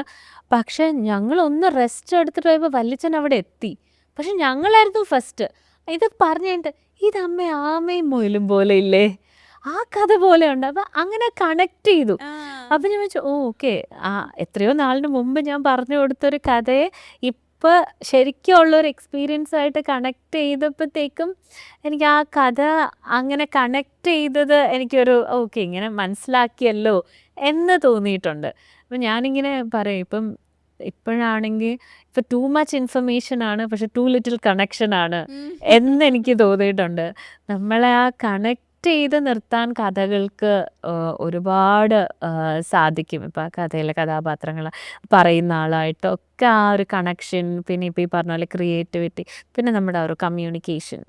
പക്ഷെ ഞങ്ങളൊന്ന് റെസ്റ്റ് എടുത്തിട്ട് പോയപ്പോൾ വല്ലിച്ചൻ അവിടെ എത്തി, പക്ഷെ ഞങ്ങളായിരുന്നു ഫസ്റ്റ്. ഇത് പറഞ്ഞിട്ട് ഇതമ്മ ആമയും മുയലും പോലെ ഇല്ലേ, ആ കഥ പോലെ ഉണ്ട്. അപ്പം അങ്ങനെ കണക്ട് ചെയ്തു. അപ്പം ഞാൻ വെച്ചു, ഓക്കെ, എത്രയോ നാളിന് മുമ്പ് ഞാൻ പറഞ്ഞു കൊടുത്തൊരു കഥയെ ഇപ്പം ശരിക്കും ഉള്ളൊരു എക്സ്പീരിയൻസ് ആയിട്ട് കണക്ട് ചെയ്തപ്പോഴത്തേക്കും എനിക്ക് ആ കഥ അങ്ങനെ കണക്ട് ചെയ്തത് എനിക്കൊരു ഓക്കെ, ഇങ്ങനെ മനസ്സിലാക്കിയല്ലോ എന്ന് തോന്നിയിട്ടുണ്ട്. അപ്പം ഞാനിങ്ങനെ പറയും, ഇപ്പോഴാണെങ്കിൽ ഇപ്പം ടു മച്ച് ഇൻഫർമേഷൻ ആണ്, പക്ഷെ ടു ലിറ്റിൽ കണക്ഷൻ ആണ് എന്നെനിക്ക് തോന്നിയിട്ടുണ്ട്. നമ്മളെ ആ കണക്ട് ചെയ്ത് നിർത്താൻ കഥകൾക്ക് ഒരുപാട് സാധിക്കും. ഇപ്പം ആ കഥയിലെ കഥാപാത്രങ്ങൾ പറയുന്ന ആളായിട്ടൊക്കെ ആ ഒരു കണക്ഷൻ, പിന്നെ ഇപ്പം ഈ പറഞ്ഞ പോലെ ക്രിയേറ്റിവിറ്റി, പിന്നെ നമ്മുടെ ആ ഒരു കമ്മ്യൂണിക്കേഷൻ,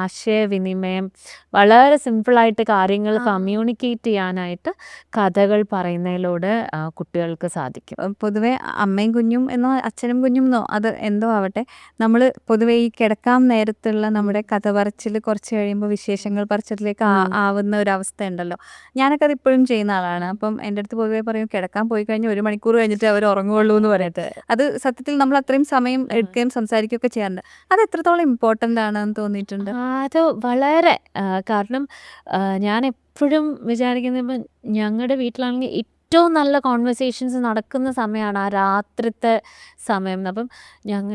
ആശയവിനിമയം, വളരെ സിമ്പിളായിട്ട് കാര്യങ്ങൾ കമ്മ്യൂണിക്കേറ്റ് ചെയ്യാനായിട്ട് കഥകൾ പറയുന്നതിലൂടെ കുട്ടികൾക്ക് സാധിക്കും. പൊതുവെ അമ്മയും കുഞ്ഞും എന്നോ അച്ഛനും കുഞ്ഞും എന്നോ അത് എന്തോ ആവട്ടെ, നമ്മൾ പൊതുവെ ഈ കിടക്കാൻ നേരത്തുള്ള നമ്മുടെ കഥ പറച്ചിൽ കുറച്ച് കഴിയുമ്പോൾ വിശേഷങ്ങൾ പറച്ചിലേക്ക് ആവുന്ന ഒരു അവസ്ഥ ഉണ്ടല്ലോ. ഞാനൊക്കെ അത് ഇപ്പോഴും ചെയ്യുന്ന ആളാണ്. അപ്പം എൻ്റെ അടുത്ത് പൊതുവെ പറയും, കിടക്കാൻ പോയി കഴിഞ്ഞാൽ 1 മണിക്കൂർ കഴിഞ്ഞിട്ട് അവർ ഉറങ്ങുള്ളൂ എന്ന് പറയട്ടെ. അത് സത്യത്തിൽ നമ്മൾ അത്രയും സമയം എടുക്കുകയും സംസാരിക്കുകയൊക്കെ ചെയ്യാറുണ്ട്. അത് എത്രത്തോളം ഇമ്പോർട്ടൻ്റ് ആണെന്ന് തോന്നിയിട്ടുണ്ട്? അത് വളരെ, കാരണം ഞാൻ എപ്പോഴും വിചാരിക്കുന്നത്, ഇപ്പം ഞങ്ങളുടെ വീട്ടിലാണെങ്കിൽ ഏറ്റവും നല്ല കോൺവെർസേഷൻസ് നടക്കുന്ന സമയമാണ് ആ രാത്രിത്തെ സമയം. അപ്പം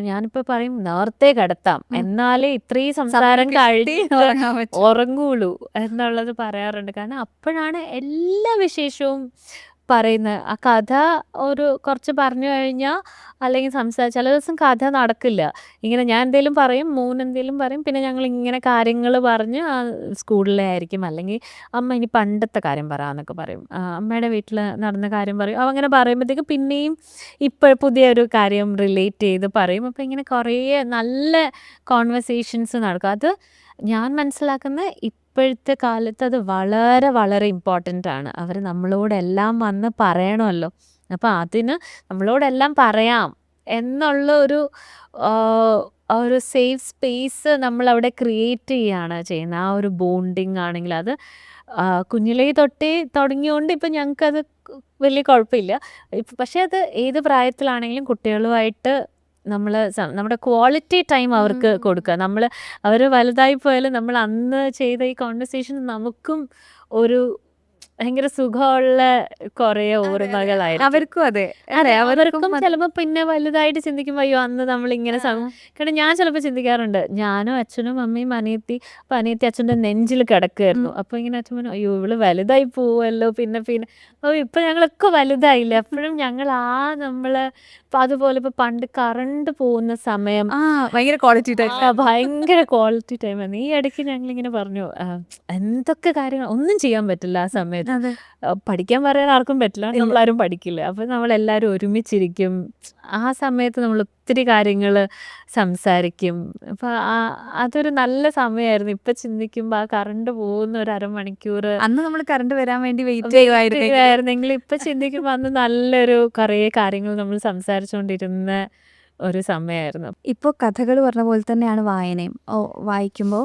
ഞാനിപ്പോൾ പറയും, നേരത്തെ കിടത്താം, എന്നാലേ ഇത്രയും സംസാരം കഴിഞ്ഞിട്ട് ഉറങ്ങുള്ളൂ എന്നുള്ളത് പറയാറുണ്ട്. കാരണം അപ്പോഴാണ് എല്ലാ വിശേഷവും പറയുന്നത്. ആ കഥ ഒരു കുറച്ച് പറഞ്ഞു കഴിഞ്ഞാൽ, അല്ലെങ്കിൽ ചില ദിവസം കഥ നടക്കില്ല. ഇങ്ങനെ ഞാൻ എന്തെങ്കിലും പറയും, എന്തെങ്കിലും പറയും, പിന്നെ ഞങ്ങൾ ഇങ്ങനെ കാര്യങ്ങൾ പറഞ്ഞ് സ്കൂളിലെ ആയിരിക്കും, അല്ലെങ്കിൽ അമ്മ ഇനി പണ്ടത്തെ കാര്യം പറയാമെന്നൊക്കെ പറയും, അമ്മയുടെ വീട്ടിൽ നടന്ന കാര്യം പറയും. അങ്ങനെ പറയുമ്പോഴത്തേക്കും പിന്നെയും ഇപ്പോൾ പുതിയൊരു കാര്യം റിലേറ്റ് ചെയ്ത് പറയും. അപ്പോൾ ഇങ്ങനെ കുറേ നല്ല കോൺവെർസേഷൻസ് നടക്കും. അത് ഞാൻ മനസ്സിലാക്കുന്ന ഇപ്പോഴത്തെ കാലത്ത് അത് വളരെ വളരെ ഇമ്പോർട്ടൻ്റ് ആണ്. അവർ നമ്മളോടെല്ലാം വന്ന് പറയണമല്ലോ. അപ്പോൾ അതിന് നമ്മളോടെല്ലാം പറയാം എന്നുള്ള ഒരു സേഫ് സ്പേസ് നമ്മളവിടെ ക്രിയേറ്റ് ചെയ്യുകയാണ് ചെയ്യുന്നത്. ആ ഒരു ബോണ്ടിങ് ആണെങ്കിൽ അത് കുഞ്ഞിലേ തൊട്ടേ തുടങ്ങിയോണ്ട് ഇപ്പം ഞങ്ങൾക്കത് വലിയ കുഴപ്പമില്ല. പക്ഷേ അത് ഏത് പ്രായത്തിലാണെങ്കിലും കുട്ടികളുമായിട്ട് നമ്മൾ നമ്മുടെ ക്വാളിറ്റി ടൈം അവർക്ക് കൊടുക്കുക. അവർ വലുതായി പോയാലും നമ്മൾ അന്ന് ചെയ്ത ഈ കോൺവെർസേഷൻ നമുക്കും ഒരു ഭയങ്കര സുഖമുള്ള കുറേ ഓർമ്മകളായിരിക്കും. അവർക്കും അതെ അതെ, അവർക്കും ചിലപ്പോൾ പിന്നെ വലുതായിട്ട് ചിന്തിക്കുമ്പോൾ അയ്യോ അന്ന് നമ്മളിങ്ങനെ കാരണം ഞാൻ ചിലപ്പോൾ ചിന്തിക്കാറുണ്ട്, ഞാനും അച്ഛനും അമ്മയും അപ്പൊ അനിയത്തി അച്ഛൻ്റെ നെഞ്ചിൽ കിടക്കുമായിരുന്നു. അപ്പോൾ ഇങ്ങനെ അച്ഛൻ പറഞ്ഞു അയ്യോ ഇവള് വലുതായി പോവല്ലോ, പിന്നെ അപ്പോൾ ഇപ്പൊ ഞങ്ങളൊക്കെ വലുതായില്ലേ. അപ്പോഴും ഞങ്ങൾ നമ്മള് ഇപ്പൊ അതുപോലെ ഇപ്പൊ പണ്ട് കറണ്ട് പോകുന്ന സമയം ഭയങ്കര ക്വാളിറ്റി ടൈം. ഭയങ്കര ക്വാളിറ്റി ടൈമാണ്. ഈ ഇടയ്ക്ക് ഞങ്ങളിങ്ങനെ പറഞ്ഞു എന്തൊക്കെ കാര്യങ്ങൾ ഒന്നും ചെയ്യാൻ പറ്റില്ല ആ സമയത്ത്. അതെ. പഠിക്കാൻ പറയാൻ ആർക്കും പറ്റില്ല, നമ്മളാരും പഠിക്കില്ല. അപ്പോൾ നമ്മളെല്ലാവരും ഒരുമിച്ചിരിക്കും. ആ സമയത്ത് നമ്മൾ ഒത്തിരി കാര്യങ്ങൾ സംസാരിക്കും. അപ്പോൾ അതൊരു നല്ല സമയമായിരുന്നു. ഇപ്പം ചിന്തിക്കുമ്പോൾ ആ കറണ്ട് പോകുന്ന ഒരു അരമണിക്കൂർ അന്ന് നമ്മൾ കറണ്ട് വരാൻ വേണ്ടി വെയിറ്റ് ചെയ്യുമായിരുന്നു. ആയിരുന്നെങ്കിൽ ഇപ്പം ചിന്തിക്കുമ്പോൾ അന്ന് നല്ലൊരു കുറേ കാര്യങ്ങൾ നമ്മൾ സംസാരിച്ചുകൊണ്ടിരുന്ന ഒരു സമയമായിരുന്നു. ഇപ്പോൾ കഥകൾ പറഞ്ഞ പോലെ തന്നെയാണ് വായനയും. വായിക്കുമ്പോൾ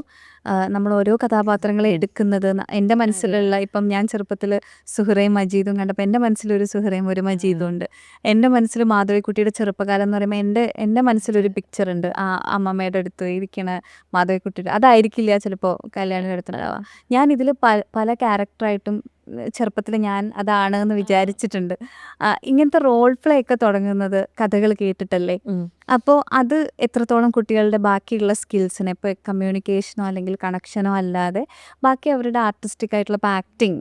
നമ്മൾ ഓരോ കഥാപാത്രങ്ങളെ എടുക്കുന്നത് എൻ്റെ മനസ്സിലുള്ള ഇപ്പം ഞാൻ ചെറുപ്പത്തിൽ സുഹറയും മജീദും കണ്ടപ്പോൾ എൻ്റെ മനസ്സിലൊരു സുഹറയും ഒരു മജീദും ഉണ്ട്. എൻ്റെ മനസ്സിൽ മാധവിക്കുട്ടിയുടെ ചെറുപ്പകാലം എന്ന് പറയുമ്പോൾ എൻ്റെ മനസ്സിലൊരു പിക്ചർ ഉണ്ട്. ആ അമ്മമ്മയുടെ അടുത്ത് ഇരിക്കണ മാധവിക്കുട്ടിയുടെ അതായിരിക്കില്ല ചിലപ്പോൾ കല്യാണിയുടെ അടുത്തുണ്ടാവുക. ഞാൻ ഇതിൽ പല ക്യാരക്ടറായിട്ടും ചെറുപ്പത്തിൽ ഞാൻ അതാണ് എന്ന് വിചാരിച്ചിട്ടുണ്ട്. ഇങ്ങനത്തെ റോൾ പ്ലേ ഒക്കെ തുടങ്ങുന്നത് കഥകൾ കേട്ടിട്ടല്ലേ. അപ്പോൾ അത് എത്രത്തോളം കുട്ടികളുടെ ബാക്കിയുള്ള സ്കിൽസിനെ ഇപ്പോൾ കമ്മ്യൂണിക്കേഷനോ അല്ലെങ്കിൽ കണക്ഷനോ അല്ലാതെ ബാക്കി അവരുടെ ആർട്ടിസ്റ്റിക് ആയിട്ടുള്ള ഇപ്പോൾ ആക്ടിങ്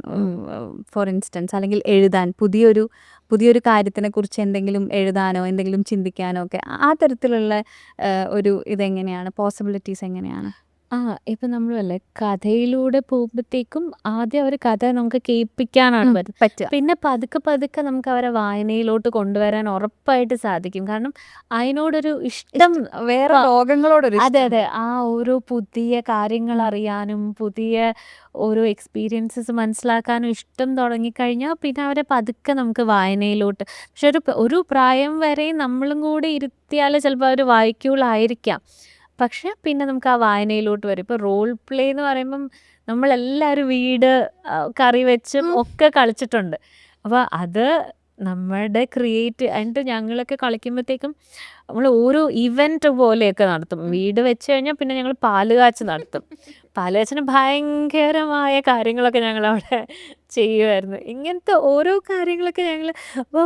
ഫോർ ഇൻസ്റ്റൻസ് അല്ലെങ്കിൽ എഴുതാൻ പുതിയൊരു കാര്യത്തിനെ കുറിച്ച് എന്തെങ്കിലും എഴുതാനോ എന്തെങ്കിലും ചിന്തിക്കാനോ ഒക്കെ ആ തരത്തിലുള്ള ഒരു ഇതെങ്ങനെയാണ്, പോസിബിലിറ്റീസ് എങ്ങനെയാണ്? ഇപ്പം നമ്മളല്ലേ കഥയിലൂടെ പോകുമ്പോഴത്തേക്കും ആദ്യം അവർ കഥ നമുക്ക് കേൾപ്പിക്കാനാണ് പറ്റുക. പിന്നെ പതുക്കെ പതുക്കെ നമുക്ക് അവരെ വായനയിലോട്ട് കൊണ്ടുവരാൻ ഉറപ്പായിട്ട് സാധിക്കും. കാരണം അതിനോടൊരു ഇഷ്ടം വേറെ ലോകങ്ങളോടൊരു അതെ അതെ, ആ ഓരോ പുതിയ കാര്യങ്ങൾ അറിയാനും പുതിയ ഓരോ എക്സ്പീരിയൻസസ് മനസ്സിലാക്കാനും ഇഷ്ടം തുടങ്ങിക്കഴിഞ്ഞാൽ പിന്നെ അവരെ പതുക്കെ നമുക്ക് വായനയിലോട്ട്. പക്ഷെ ഒരു പ്രായം വരെ നമ്മളും കൂടി ഇരുത്തിയാൽ ചിലപ്പോൾ അവർ വായിക്കുള്ളായിരിക്കാം. പക്ഷെ പിന്നെ നമുക്ക് ആ വായനയിലോട്ട് വരും. ഇപ്പോൾ റോൾ പ്ലേ എന്ന് പറയുമ്പം നമ്മളെല്ലാവരും വീട് കറി വെച്ചും ഒക്കെ കളിച്ചിട്ടുണ്ട്. അപ്പോൾ അത് നമ്മുടെ എന്നിട്ട് ഞങ്ങളൊക്കെ കളിക്കുമ്പോഴത്തേക്കും നമ്മൾ ഓരോ ഇവൻറ്റ് പോലെയൊക്കെ നടത്തും. വീട് വെച്ച് കഴിഞ്ഞാൽ പിന്നെ ഞങ്ങൾ പാലുകാച്ച് നടത്തും. പാലുകാച്ചിന് ഭയങ്കരമായ കാര്യങ്ങളൊക്കെ ഞങ്ങളവിടെ ചെയ്യുമായിരുന്നു. ഇങ്ങനത്തെ ഓരോ കാര്യങ്ങളൊക്കെ ഞങ്ങൾ അപ്പോൾ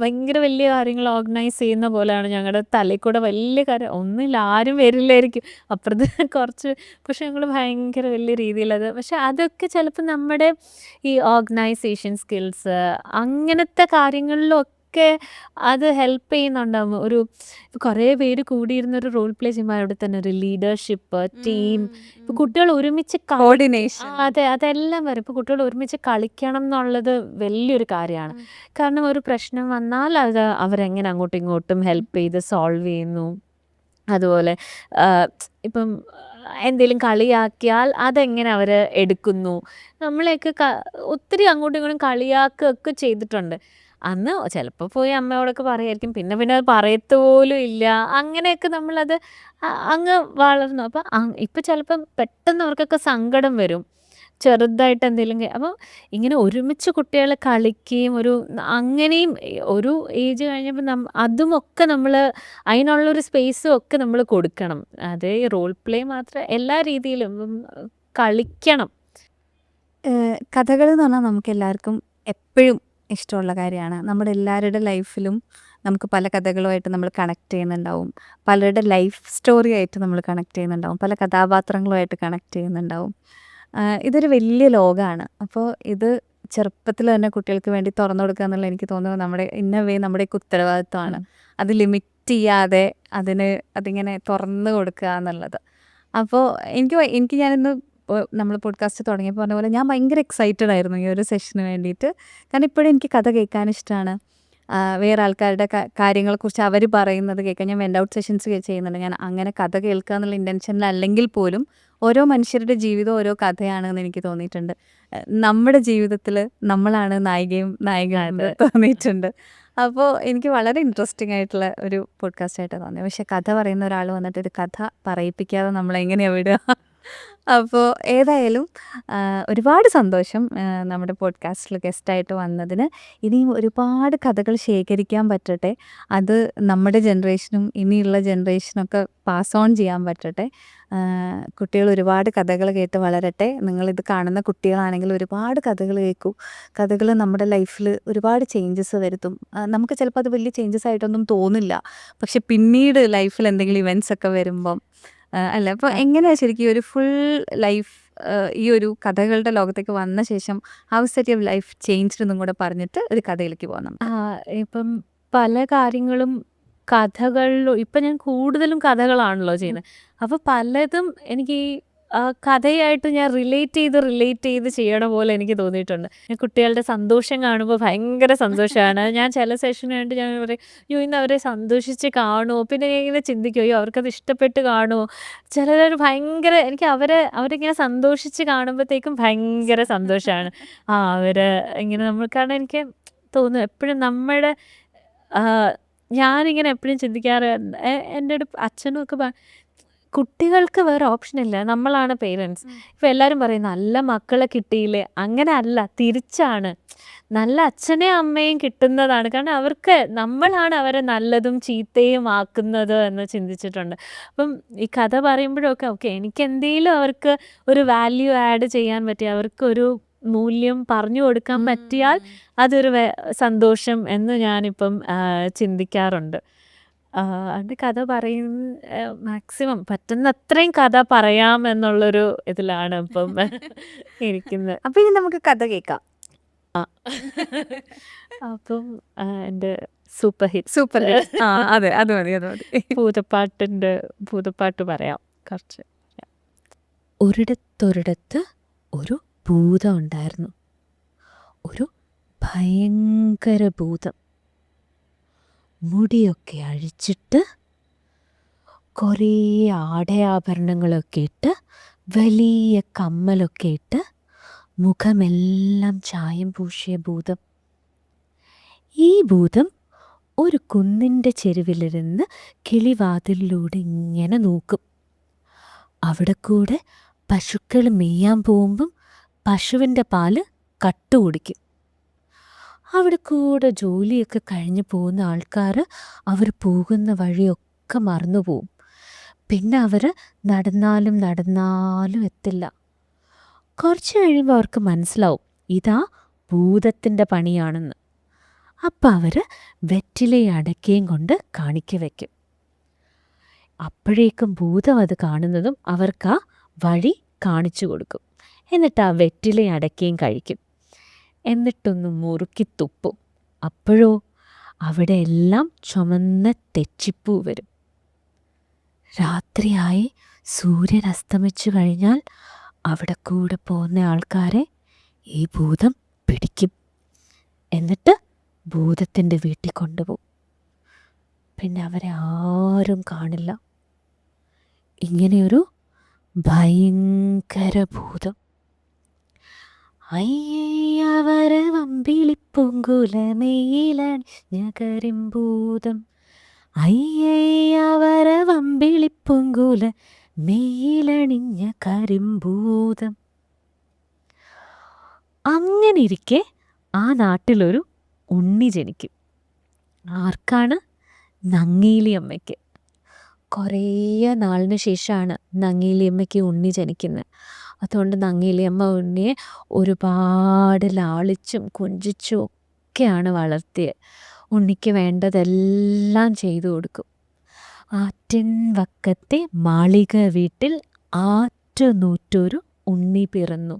ഭയങ്കര വലിയ കാര്യങ്ങൾ ഓർഗനൈസ് ചെയ്യുന്ന പോലെയാണ് ഞങ്ങളുടെ തലയിൽ കൂടെ വലിയ കാര്യം. ഒന്നുമില്ല, ആരും വരില്ലായിരിക്കും അപ്പുറത്ത് കുറച്ച്. പക്ഷെ ഞങ്ങൾ ഭയങ്കര വലിയ രീതിയിലത്. പക്ഷെ അതൊക്കെ ചിലപ്പോൾ നമ്മുടെ ഈ ഓർഗനൈസേഷൻ സ്കിൽസ് അങ്ങനത്തെ കാര്യങ്ങളിലൊക്കെ അത് ഹെൽപ്പ് ചെയ്യുന്നുണ്ടാവും. കുറേ പേര് കൂടിയിരുന്നൊരു റോൾ പ്ലേ ചെയ്യുമ്പോൾ അവിടെ തന്നെ ഒരു ലീഡർഷിപ്പ്, ടീം, ഇപ്പോൾ കുട്ടികൾ ഒരുമിച്ച് കോർഡിനേഷൻ. അതെ, അതെല്ലാം വരും. ഇപ്പോൾ കുട്ടികൾ ഒരുമിച്ച് കളിക്കണം എന്നുള്ളത് വലിയൊരു കാര്യമാണ്. കാരണം ഒരു പ്രശ്നം വന്നാൽ അത് അവരെങ്ങനെ അങ്ങോട്ടും ഇങ്ങോട്ടും ഹെൽപ്പ് ചെയ്ത് സോൾവ് ചെയ്യുന്നു. അതുപോലെ ഇപ്പം എന്തെങ്കിലും കളിയാക്കിയാൽ അതെങ്ങനെ അവർ എടുക്കുന്നു. നമ്മളെയൊക്കെ ഒത്തിരി അങ്ങോട്ടും ഇങ്ങോട്ടും കളിയാക്കുകയൊക്കെ ചെയ്തിട്ടുണ്ട്. അന്ന് ചിലപ്പോൾ പോയി അമ്മയോടൊക്കെ പറയായിരിക്കും, പിന്നെ അത് പറയത്ത് പോലും ഇല്ല. അങ്ങനെയൊക്കെ നമ്മളത് അങ്ങ് വളർന്നു. അപ്പം ഇപ്പം ചിലപ്പം പെട്ടെന്ന് അവർക്കൊക്കെ സങ്കടം വരും ചെറുതായിട്ട് എന്തെങ്കിലും. അപ്പോൾ ഇങ്ങനെ ഒരുമിച്ച് കുട്ടികൾ കളിക്കുകയും അങ്ങനെയും ഒരു ഏജ് കഴിഞ്ഞപ്പോൾ അതുമൊക്കെ നമ്മൾ അതിനുള്ളൊരു സ്പേസും ഒക്കെ നമ്മൾ കൊടുക്കണം. അതേ റോൾ പ്ലേ മാത്രം എല്ലാ രീതിയിലും കളിക്കണം. കഥകൾ എന്ന് പറഞ്ഞാൽ നമുക്ക് എല്ലാവർക്കും എപ്പോഴും ഇഷ്ടമുള്ള കാര്യമാണ്. നമ്മുടെ എല്ലാവരുടെ ലൈഫിലും നമുക്ക് പല കഥകളുമായിട്ട് നമ്മൾ കണക്ട് ചെയ്യുന്നുണ്ടാവും. പലരുടെ ലൈഫ് സ്റ്റോറി ആയിട്ട് നമ്മൾ കണക്ട് ചെയ്യുന്നുണ്ടാവും. പല കഥാപാത്രങ്ങളുമായിട്ട് കണക്ട് ചെയ്യുന്നുണ്ടാവും. ഇതൊരു വലിയ ലോകമാണ്. അപ്പോൾ ഇത് ചെറുപ്പത്തിൽ തന്നെ കുട്ടികൾക്ക് വേണ്ടി തുറന്നു കൊടുക്കുക എന്നുള്ളത് എനിക്ക് തോന്നുന്നത് നമ്മുടെയൊക്കെ ഉത്തരവാദിത്വമാണ്. അത് ലിമിറ്റ് ചെയ്യാതെ അതിങ്ങനെ തുറന്നു കൊടുക്കുക എന്നുള്ളത്. അപ്പോൾ എനിക്ക് ഞാനിന്ന് നമ്മൾ പോഡ്കാസ്റ്റ് തുടങ്ങിയപ്പോൾ പറഞ്ഞ പോലെ ഞാൻ ഭയങ്കര എക്സൈറ്റഡ് ആയിരുന്നു ഈ ഒരു സെഷന് വേണ്ടിയിട്ട്. കാരണം ഇപ്പോഴും എനിക്ക് കഥ കേൾക്കാൻ ഇഷ്ടമാണ്. വേറെ ആൾക്കാരുടെ കാര്യങ്ങളെക്കുറിച്ച് അവർ പറയുന്നത് കേൾക്കാൻ. ഞാൻ വെൻഡ് ഔട്ട് സെഷൻസ് ചെയ്യുന്നുണ്ട്. ഞാൻ അങ്ങനെ കഥ കേൾക്കുക എന്നുള്ള ഇൻറ്റൻഷനിലല്ലെങ്കിൽ പോലും ഓരോ മനുഷ്യരുടെ ജീവിതം ഓരോ കഥയാണെന്ന് എനിക്ക് തോന്നിയിട്ടുണ്ട്. നമ്മുടെ ജീവിതത്തിൽ നമ്മളാണ് നായികയും നായികയെന്ന് തോന്നിയിട്ടുണ്ട്. അപ്പോൾ എനിക്ക് വളരെ ഇൻട്രസ്റ്റിംഗ് ആയിട്ടുള്ള ഒരു പോഡ്കാസ്റ്റ് ആയിട്ടാണ് തോന്നിയത്. പക്ഷെ കഥ പറയുന്ന ഒരാൾ വന്നിട്ട് ഒരു കഥ പറയിപ്പിക്കാതെ നമ്മളെങ്ങനെയാണ് വിടുക? അപ്പോൾ ഏതായാലും ഒരുപാട് സന്തോഷം നമ്മുടെ പോഡ്കാസ്റ്റിൽ ഗസ്റ്റായിട്ട് വന്നതിന്. ഇനിയും ഒരുപാട് കഥകൾ ശേഖരിക്കാൻ പറ്റട്ടെ. അത് നമ്മുടെ ജനറേഷനും ഇനിയുള്ള ജനറേഷനൊക്കെ പാസ് ഓൺ ചെയ്യാൻ പറ്റട്ടെ. കുട്ടികൾ ഒരുപാട് കഥകൾ കേട്ട് വളരട്ടെ. നിങ്ങളിത് കാണുന്ന കുട്ടികളാണെങ്കിൽ ഒരുപാട് കഥകൾ കേൾക്കൂ. കഥകൾ നമ്മുടെ ലൈഫിൽ ഒരുപാട് ചേഞ്ചസ് വരുത്തും. നമുക്ക് ചിലപ്പോൾ അത് വലിയ ചേഞ്ചസ് ആയിട്ടൊന്നും തോന്നില്ല. പക്ഷെ പിന്നീട് ലൈഫിൽ എന്തെങ്കിലും ഇവൻറ്റ്സ് ഒക്കെ വരുമ്പം അല്ല അപ്പോൾ എങ്ങനെയാണ് ശരിക്കും ഒരു ഫുൾ ലൈഫ് ഈ ഒരു കഥകളുടെ ലോകത്തേക്ക് വന്ന ശേഷം how set your life changed എന്നും കൂടെ പറഞ്ഞിട്ട് ഒരു കഥയിലേക്ക് പോകാം നമുക്ക്. ഇപ്പം പല കാര്യങ്ങളും കഥകളിലും ഇപ്പം ഞാൻ കൂടുതലും കഥകളാണല്ലോ ചെയ്യുന്നത്. അപ്പോൾ പലതും എനിക്ക് ഈ കഥയായിട്ട് ഞാൻ റിലേറ്റ് ചെയ്ത് ചെയ്യണ പോലെ എനിക്ക് തോന്നിയിട്ടുണ്ട്. കുട്ടികളുടെ സന്തോഷം കാണുമ്പോൾ ഭയങ്കര സന്തോഷമാണ്. ഞാൻ ചില സെഷന് വേണ്ടി ഞാൻ പറയും, അയ്യോ ഇന്ന് അവരെ സന്തോഷിച്ച് കാണുമോ, പിന്നെ ഞാൻ ഇങ്ങനെ ചിന്തിക്കും, അയ്യോ അവർക്കത് ഇഷ്ടപ്പെട്ട് കാണുമോ. ചിലർ ഭയങ്കര എനിക്ക് അവരിങ്ങനെ സന്തോഷിച്ച് കാണുമ്പോഴത്തേക്കും ഭയങ്കര സന്തോഷമാണ്. അവര് ഇങ്ങനെ നമ്മൾ കാരണം എനിക്ക് തോന്നുന്നു എപ്പോഴും നമ്മുടെ ഞാനിങ്ങനെ എപ്പോഴും ചിന്തിക്കാറ് എൻ്റെ ഒരു അച്ഛനും ഒക്കെ കുട്ടികൾക്ക് വേറെ ഓപ്ഷനില്ല, നമ്മളാണ് പേരൻസ്. ഇപ്പം എല്ലാവരും പറയും നല്ല മക്കളെ കിട്ടിയില്ലേ. അങ്ങനെ അല്ല, തിരിച്ചാണ്. നല്ല അച്ഛനെയും അമ്മയും കിട്ടുന്നതാണ്. കാരണം അവർക്ക് നമ്മളാണ് അവരെ നല്ലതും ചീത്തയും ആക്കുന്നത് എന്ന് ചിന്തിച്ചിട്ടുണ്ട്. അപ്പം ഈ കഥ പറയുമ്പോഴൊക്കെ ഓക്കെ എനിക്ക് എന്തെങ്കിലും അവർക്ക് ഒരു വാല്യൂ ആഡ് ചെയ്യാൻ പറ്റിയ, അവർക്കൊരു മൂല്യം പറഞ്ഞു കൊടുക്കാൻ പറ്റിയാൽ അതൊരു സന്തോഷം എന്ന് ഞാനിപ്പം ചിന്തിക്കാറുണ്ട്. അതുകൊണ്ട് കഥ മാക്സിമം പറ്റുന്ന അത്രയും കഥ പറയാം എന്നുള്ളൊരു ഇതിലാണ് ഇപ്പം ഇരിക്കുന്നത്. അപ്പം ഇനി നമുക്ക് കഥ കേൾക്കാം. അപ്പം എൻ്റെ സൂപ്പർ അതെ അത് മതി. ഭൂതപ്പാട്ട് പറയാം കുറച്ച്. ഒരിടത്തൊരിടത്ത് ഒരു ഭൂതം ഉണ്ടായിരുന്നു. ഒരു ഭയങ്കര ഭൂതം. മുടിയൊക്കെ അഴിച്ചിട്ട് കുറേ ആടയാഭരണങ്ങളൊക്കെ ഇട്ട് വലിയ കമ്മലൊക്കെ ഇട്ട് മുഖമെല്ലാം ചായം പൂശിയ ഭൂതം. ഈ ഭൂതം ഒരു കുന്നിൻ്റെ ചെരുവിലിരുന്ന് കിളിവാതിലിലൂടെ ഇങ്ങനെ നോക്കും. അവിടെ കൂടെ പശുക്കൾ മെയ്യാൻ പോകുമ്പം പശുവിൻ്റെ പാല് കട്ടു കുടിക്കും. അവിടെ കൂടെ ജോലിയൊക്കെ കഴിഞ്ഞ് പോകുന്ന ആൾക്കാർ അവർ പോകുന്ന വഴിയൊക്കെ മറന്നു പോവും. പിന്നെ അവർ നടന്നാലും എത്തില്ല. കുറച്ച് കഴിയുമ്പോൾ അവർക്ക് മനസ്സിലാവും ഇതാ ഭൂതത്തിൻ്റെ പണിയാണെന്ന്. അപ്പം അവർ വെറ്റിലയും അടക്കയും കൊണ്ട് കാണിക്ക വയ്ക്കും. അപ്പോഴേക്കും ഭൂതം അത് കാണുന്നതും അവർക്ക് ആ വഴി കാണിച്ചു കൊടുക്കും. എന്നിട്ട് ആ വെറ്റിലയും അടക്കയും കഴിക്കും. എന്നിട്ടൊന്ന് മുറുക്കി തുപ്പും. അപ്പോഴോ അവിടെ എല്ലാം ചുമന്ന തെച്ചിപ്പൂ വരും. രാത്രിയായി സൂര്യൻ അസ്തമിച്ചു കഴിഞ്ഞാൽ അവിടെ കൂടെ പോകുന്ന ആൾക്കാരെ ഈ ഭൂതം പിടിക്കും. എന്നിട്ട് ഭൂതത്തിൻ്റെ വീട്ടിൽ കൊണ്ടുപോകും. പിന്നെ അവരെ ആരും കാണില്ല. ഇങ്ങനെയൊരു ഭയങ്കര ഭൂതം. അയ്യവര വമ്പിളിപ്പൊങ്കുലമേയിലണിഞ്ഞ കരിമ്പൂതം. അയ്യവര വമ്പിളിപ്പൊങ്കുല മെയിലണിഞ്ഞ കരിമ്പൂതം. അങ്ങനെ ഇരിക്കെ ആ നാട്ടിലൊരു ഉണ്ണി ജനിക്കും. ആർക്കാണ്? നങ്ങേലിയമ്മയ്ക്ക്. കുറേ നാളിന് ശേഷമാണ് നങ്ങേലിയമ്മയ്ക്ക് ഉണ്ണി ജനിക്കുന്നത്. അതുകൊണ്ട് നങ്ങേലിയമ്മ ഉണ്ണിയെ ഒരുപാട് ലാളിച്ചും കൊഞ്ചിച്ചും ഒക്കെയാണ് വളർത്തിയത്. ഉണ്ണിക്ക് വേണ്ടതെല്ലാം ചെയ്തു കൊടുക്കും. ആറ്റിൻ വക്കത്തെ മാളിക വീട്ടിൽ ആറ്റുനൂറ്റൊരു ഉണ്ണി പിറന്നു.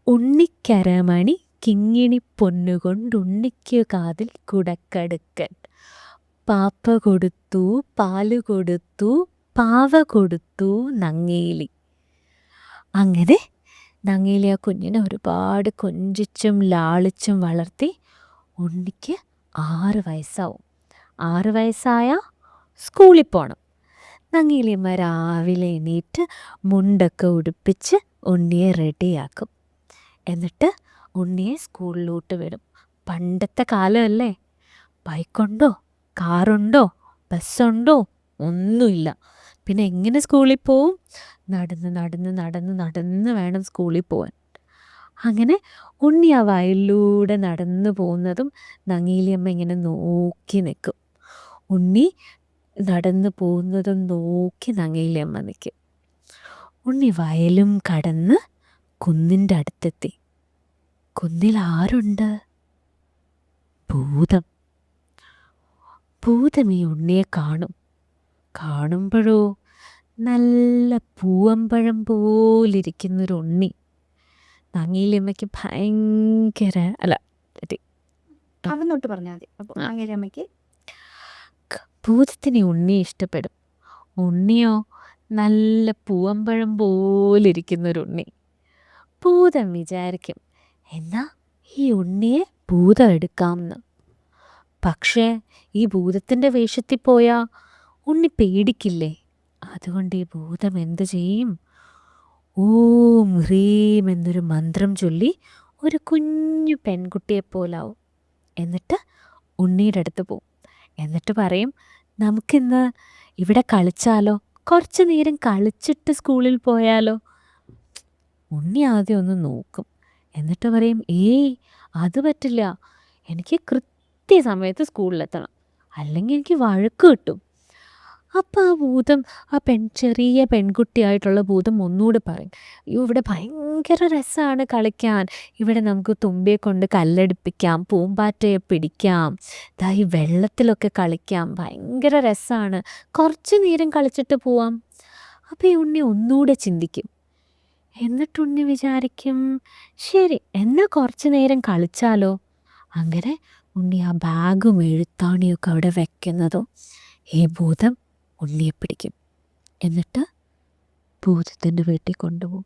ഉണ്ണിക്കരമണി കിങ്ങിണി പൊന്നുകൊണ്ടുണ്ണിക്കു കാതിൽ കുടക്കടുക്കൻ. പാപ്പ കൊടുത്തു, പാല് കൊടുത്തു, പാവ കൊടുത്തു നങ്ങേലി. അങ്ങനെ നങ്ങേലി ആ കുഞ്ഞിനെ ഒരുപാട് കൊഞ്ചിച്ചും ലാളിച്ചും വളർത്തി. ഉണ്ണിക്ക് 6 വയസ്സാവും. 6 വയസ്സായ സ്കൂളിൽ പോകണം. നങ്ങേലിയമ്മ രാവിലെ എണീറ്റ് മുണ്ടൊക്കെ ഉടുപ്പിച്ച് ഉണ്ണിയെ റെഡിയാക്കും. എന്നിട്ട് ഉണ്ണിയെ സ്കൂളിലോട്ട് വിടും. പണ്ടത്തെ കാലമല്ലേ, ബൈക്കുണ്ടോ കാറുണ്ടോ ബസ്സുണ്ടോ ഒന്നുമില്ല. പിന്നെ എങ്ങനെ സ്കൂളിൽ പോവും? നടന്ന് നടന്ന് നടന്ന് നടന്ന് വേണം സ്കൂളിൽ പോവാൻ. അങ്ങനെ ഉണ്ണി ആ വയലിലൂടെ നടന്നു പോകുന്നതും നങ്ങേലിയമ്മ ഇങ്ങനെ നോക്കി നിൽക്കും. ഉണ്ണി നടന്നു പോകുന്നതും നോക്കി നങ്ങേലിയമ്മ നിൽക്കും. ഉണ്ണി വയലും കടന്ന് കുന്നിൻ്റെ അടുത്തെത്തി. കുന്നിൽ ആരുണ്ട്? ഭൂതം. ഭൂതം ഈ ഉണ്ണിയെ കാണും. കാണുമ്പോഴോ നല്ല പൂവമ്പഴം പോലിരിക്കുന്നൊരു ഉണ്ണി. നങ്ങേലിയമ്മയ്ക്ക് ഭയങ്കര അവന്നോട്ട് പറഞ്ഞാൽ മതി. അപ്പോൾ നങ്ങേലിയമ്മയ്ക്ക് ഭൂതത്തിന് ഈ ഉണ്ണിയെ ഇഷ്ടപ്പെടും. ഉണ്ണിയോ നല്ല പൂവമ്പഴം പോലിരിക്കുന്നൊരു ഉണ്ണി. ഭൂതം വിചാരിക്കും, എന്നാ ഈ ഉണ്ണിയെ ഭൂതം എടുക്കാമെന്ന്. പക്ഷേ ഈ ഭൂതത്തിൻ്റെ വേഷത്തിൽ പോയാൽ ഉണ്ണി പേടിക്കില്ലേ? അതുകൊണ്ട് ഈ ഭൂതം എന്ത് ചെയ്യും? ഓം ഹ്രീം എന്നൊരു മന്ത്രം ചൊല്ലി ഒരു കുഞ്ഞു പെൺകുട്ടിയെപ്പോലാവും. എന്നിട്ട് ഉണ്ണിയുടെ അടുത്ത് പോവും. എന്നിട്ട് പറയും, നമുക്കിന്ന് ഇവിടെ കളിച്ചാലോ? കുറച്ച് നേരം കളിച്ചിട്ട് സ്കൂളിൽ പോയാലോ? ഉണ്ണി ആദ്യം ഒന്ന് നോക്കും. എന്നിട്ട് പറയും, ഏയ് അത് പറ്റില്ല, എനിക്ക് കൃത്യസമയത്ത് സ്കൂളിലെത്തണം, അല്ലെങ്കിൽ എനിക്ക് വഴക്ക് കിട്ടും. അപ്പം ആ ഭൂതം, ആ ചെറിയ പെൺകുട്ടിയായിട്ടുള്ള ഭൂതം ഒന്നുകൂടെ പറയും, അയ്യോ ഇവിടെ ഭയങ്കര രസമാണ് കളിക്കാൻ, ഇവിടെ നമുക്ക് തുമ്പിയെ കൊണ്ട് കല്ലെടുപ്പിക്കാം, പൂമ്പാറ്റയെ പിടിക്കാം, ദാ ഈ വെള്ളത്തിലൊക്കെ കളിക്കാം, ഭയങ്കര രസമാണ്, കുറച്ച് നേരം കളിച്ചിട്ട് പോവാം. അപ്പോൾ ഈ ഉണ്ണി ഒന്നുകൂടെ ചിന്തിക്കും. എന്നിട്ട് ഉണ്ണി വിചാരിക്കും, ശരി എന്നാൽ കുറച്ച് നേരം കളിച്ചാലോ? അങ്ങനെ ഉണ്ണി ആ ബാഗും എഴുത്താണിയൊക്കെ അവിടെ വെക്കുന്നതോ ഈ ഭൂതം ഉണ്ണിയെ പിടിക്കും. എന്നിട്ട് ഭൂതത്തിൻ്റെ വീട്ടിൽ കൊണ്ടുപോകും.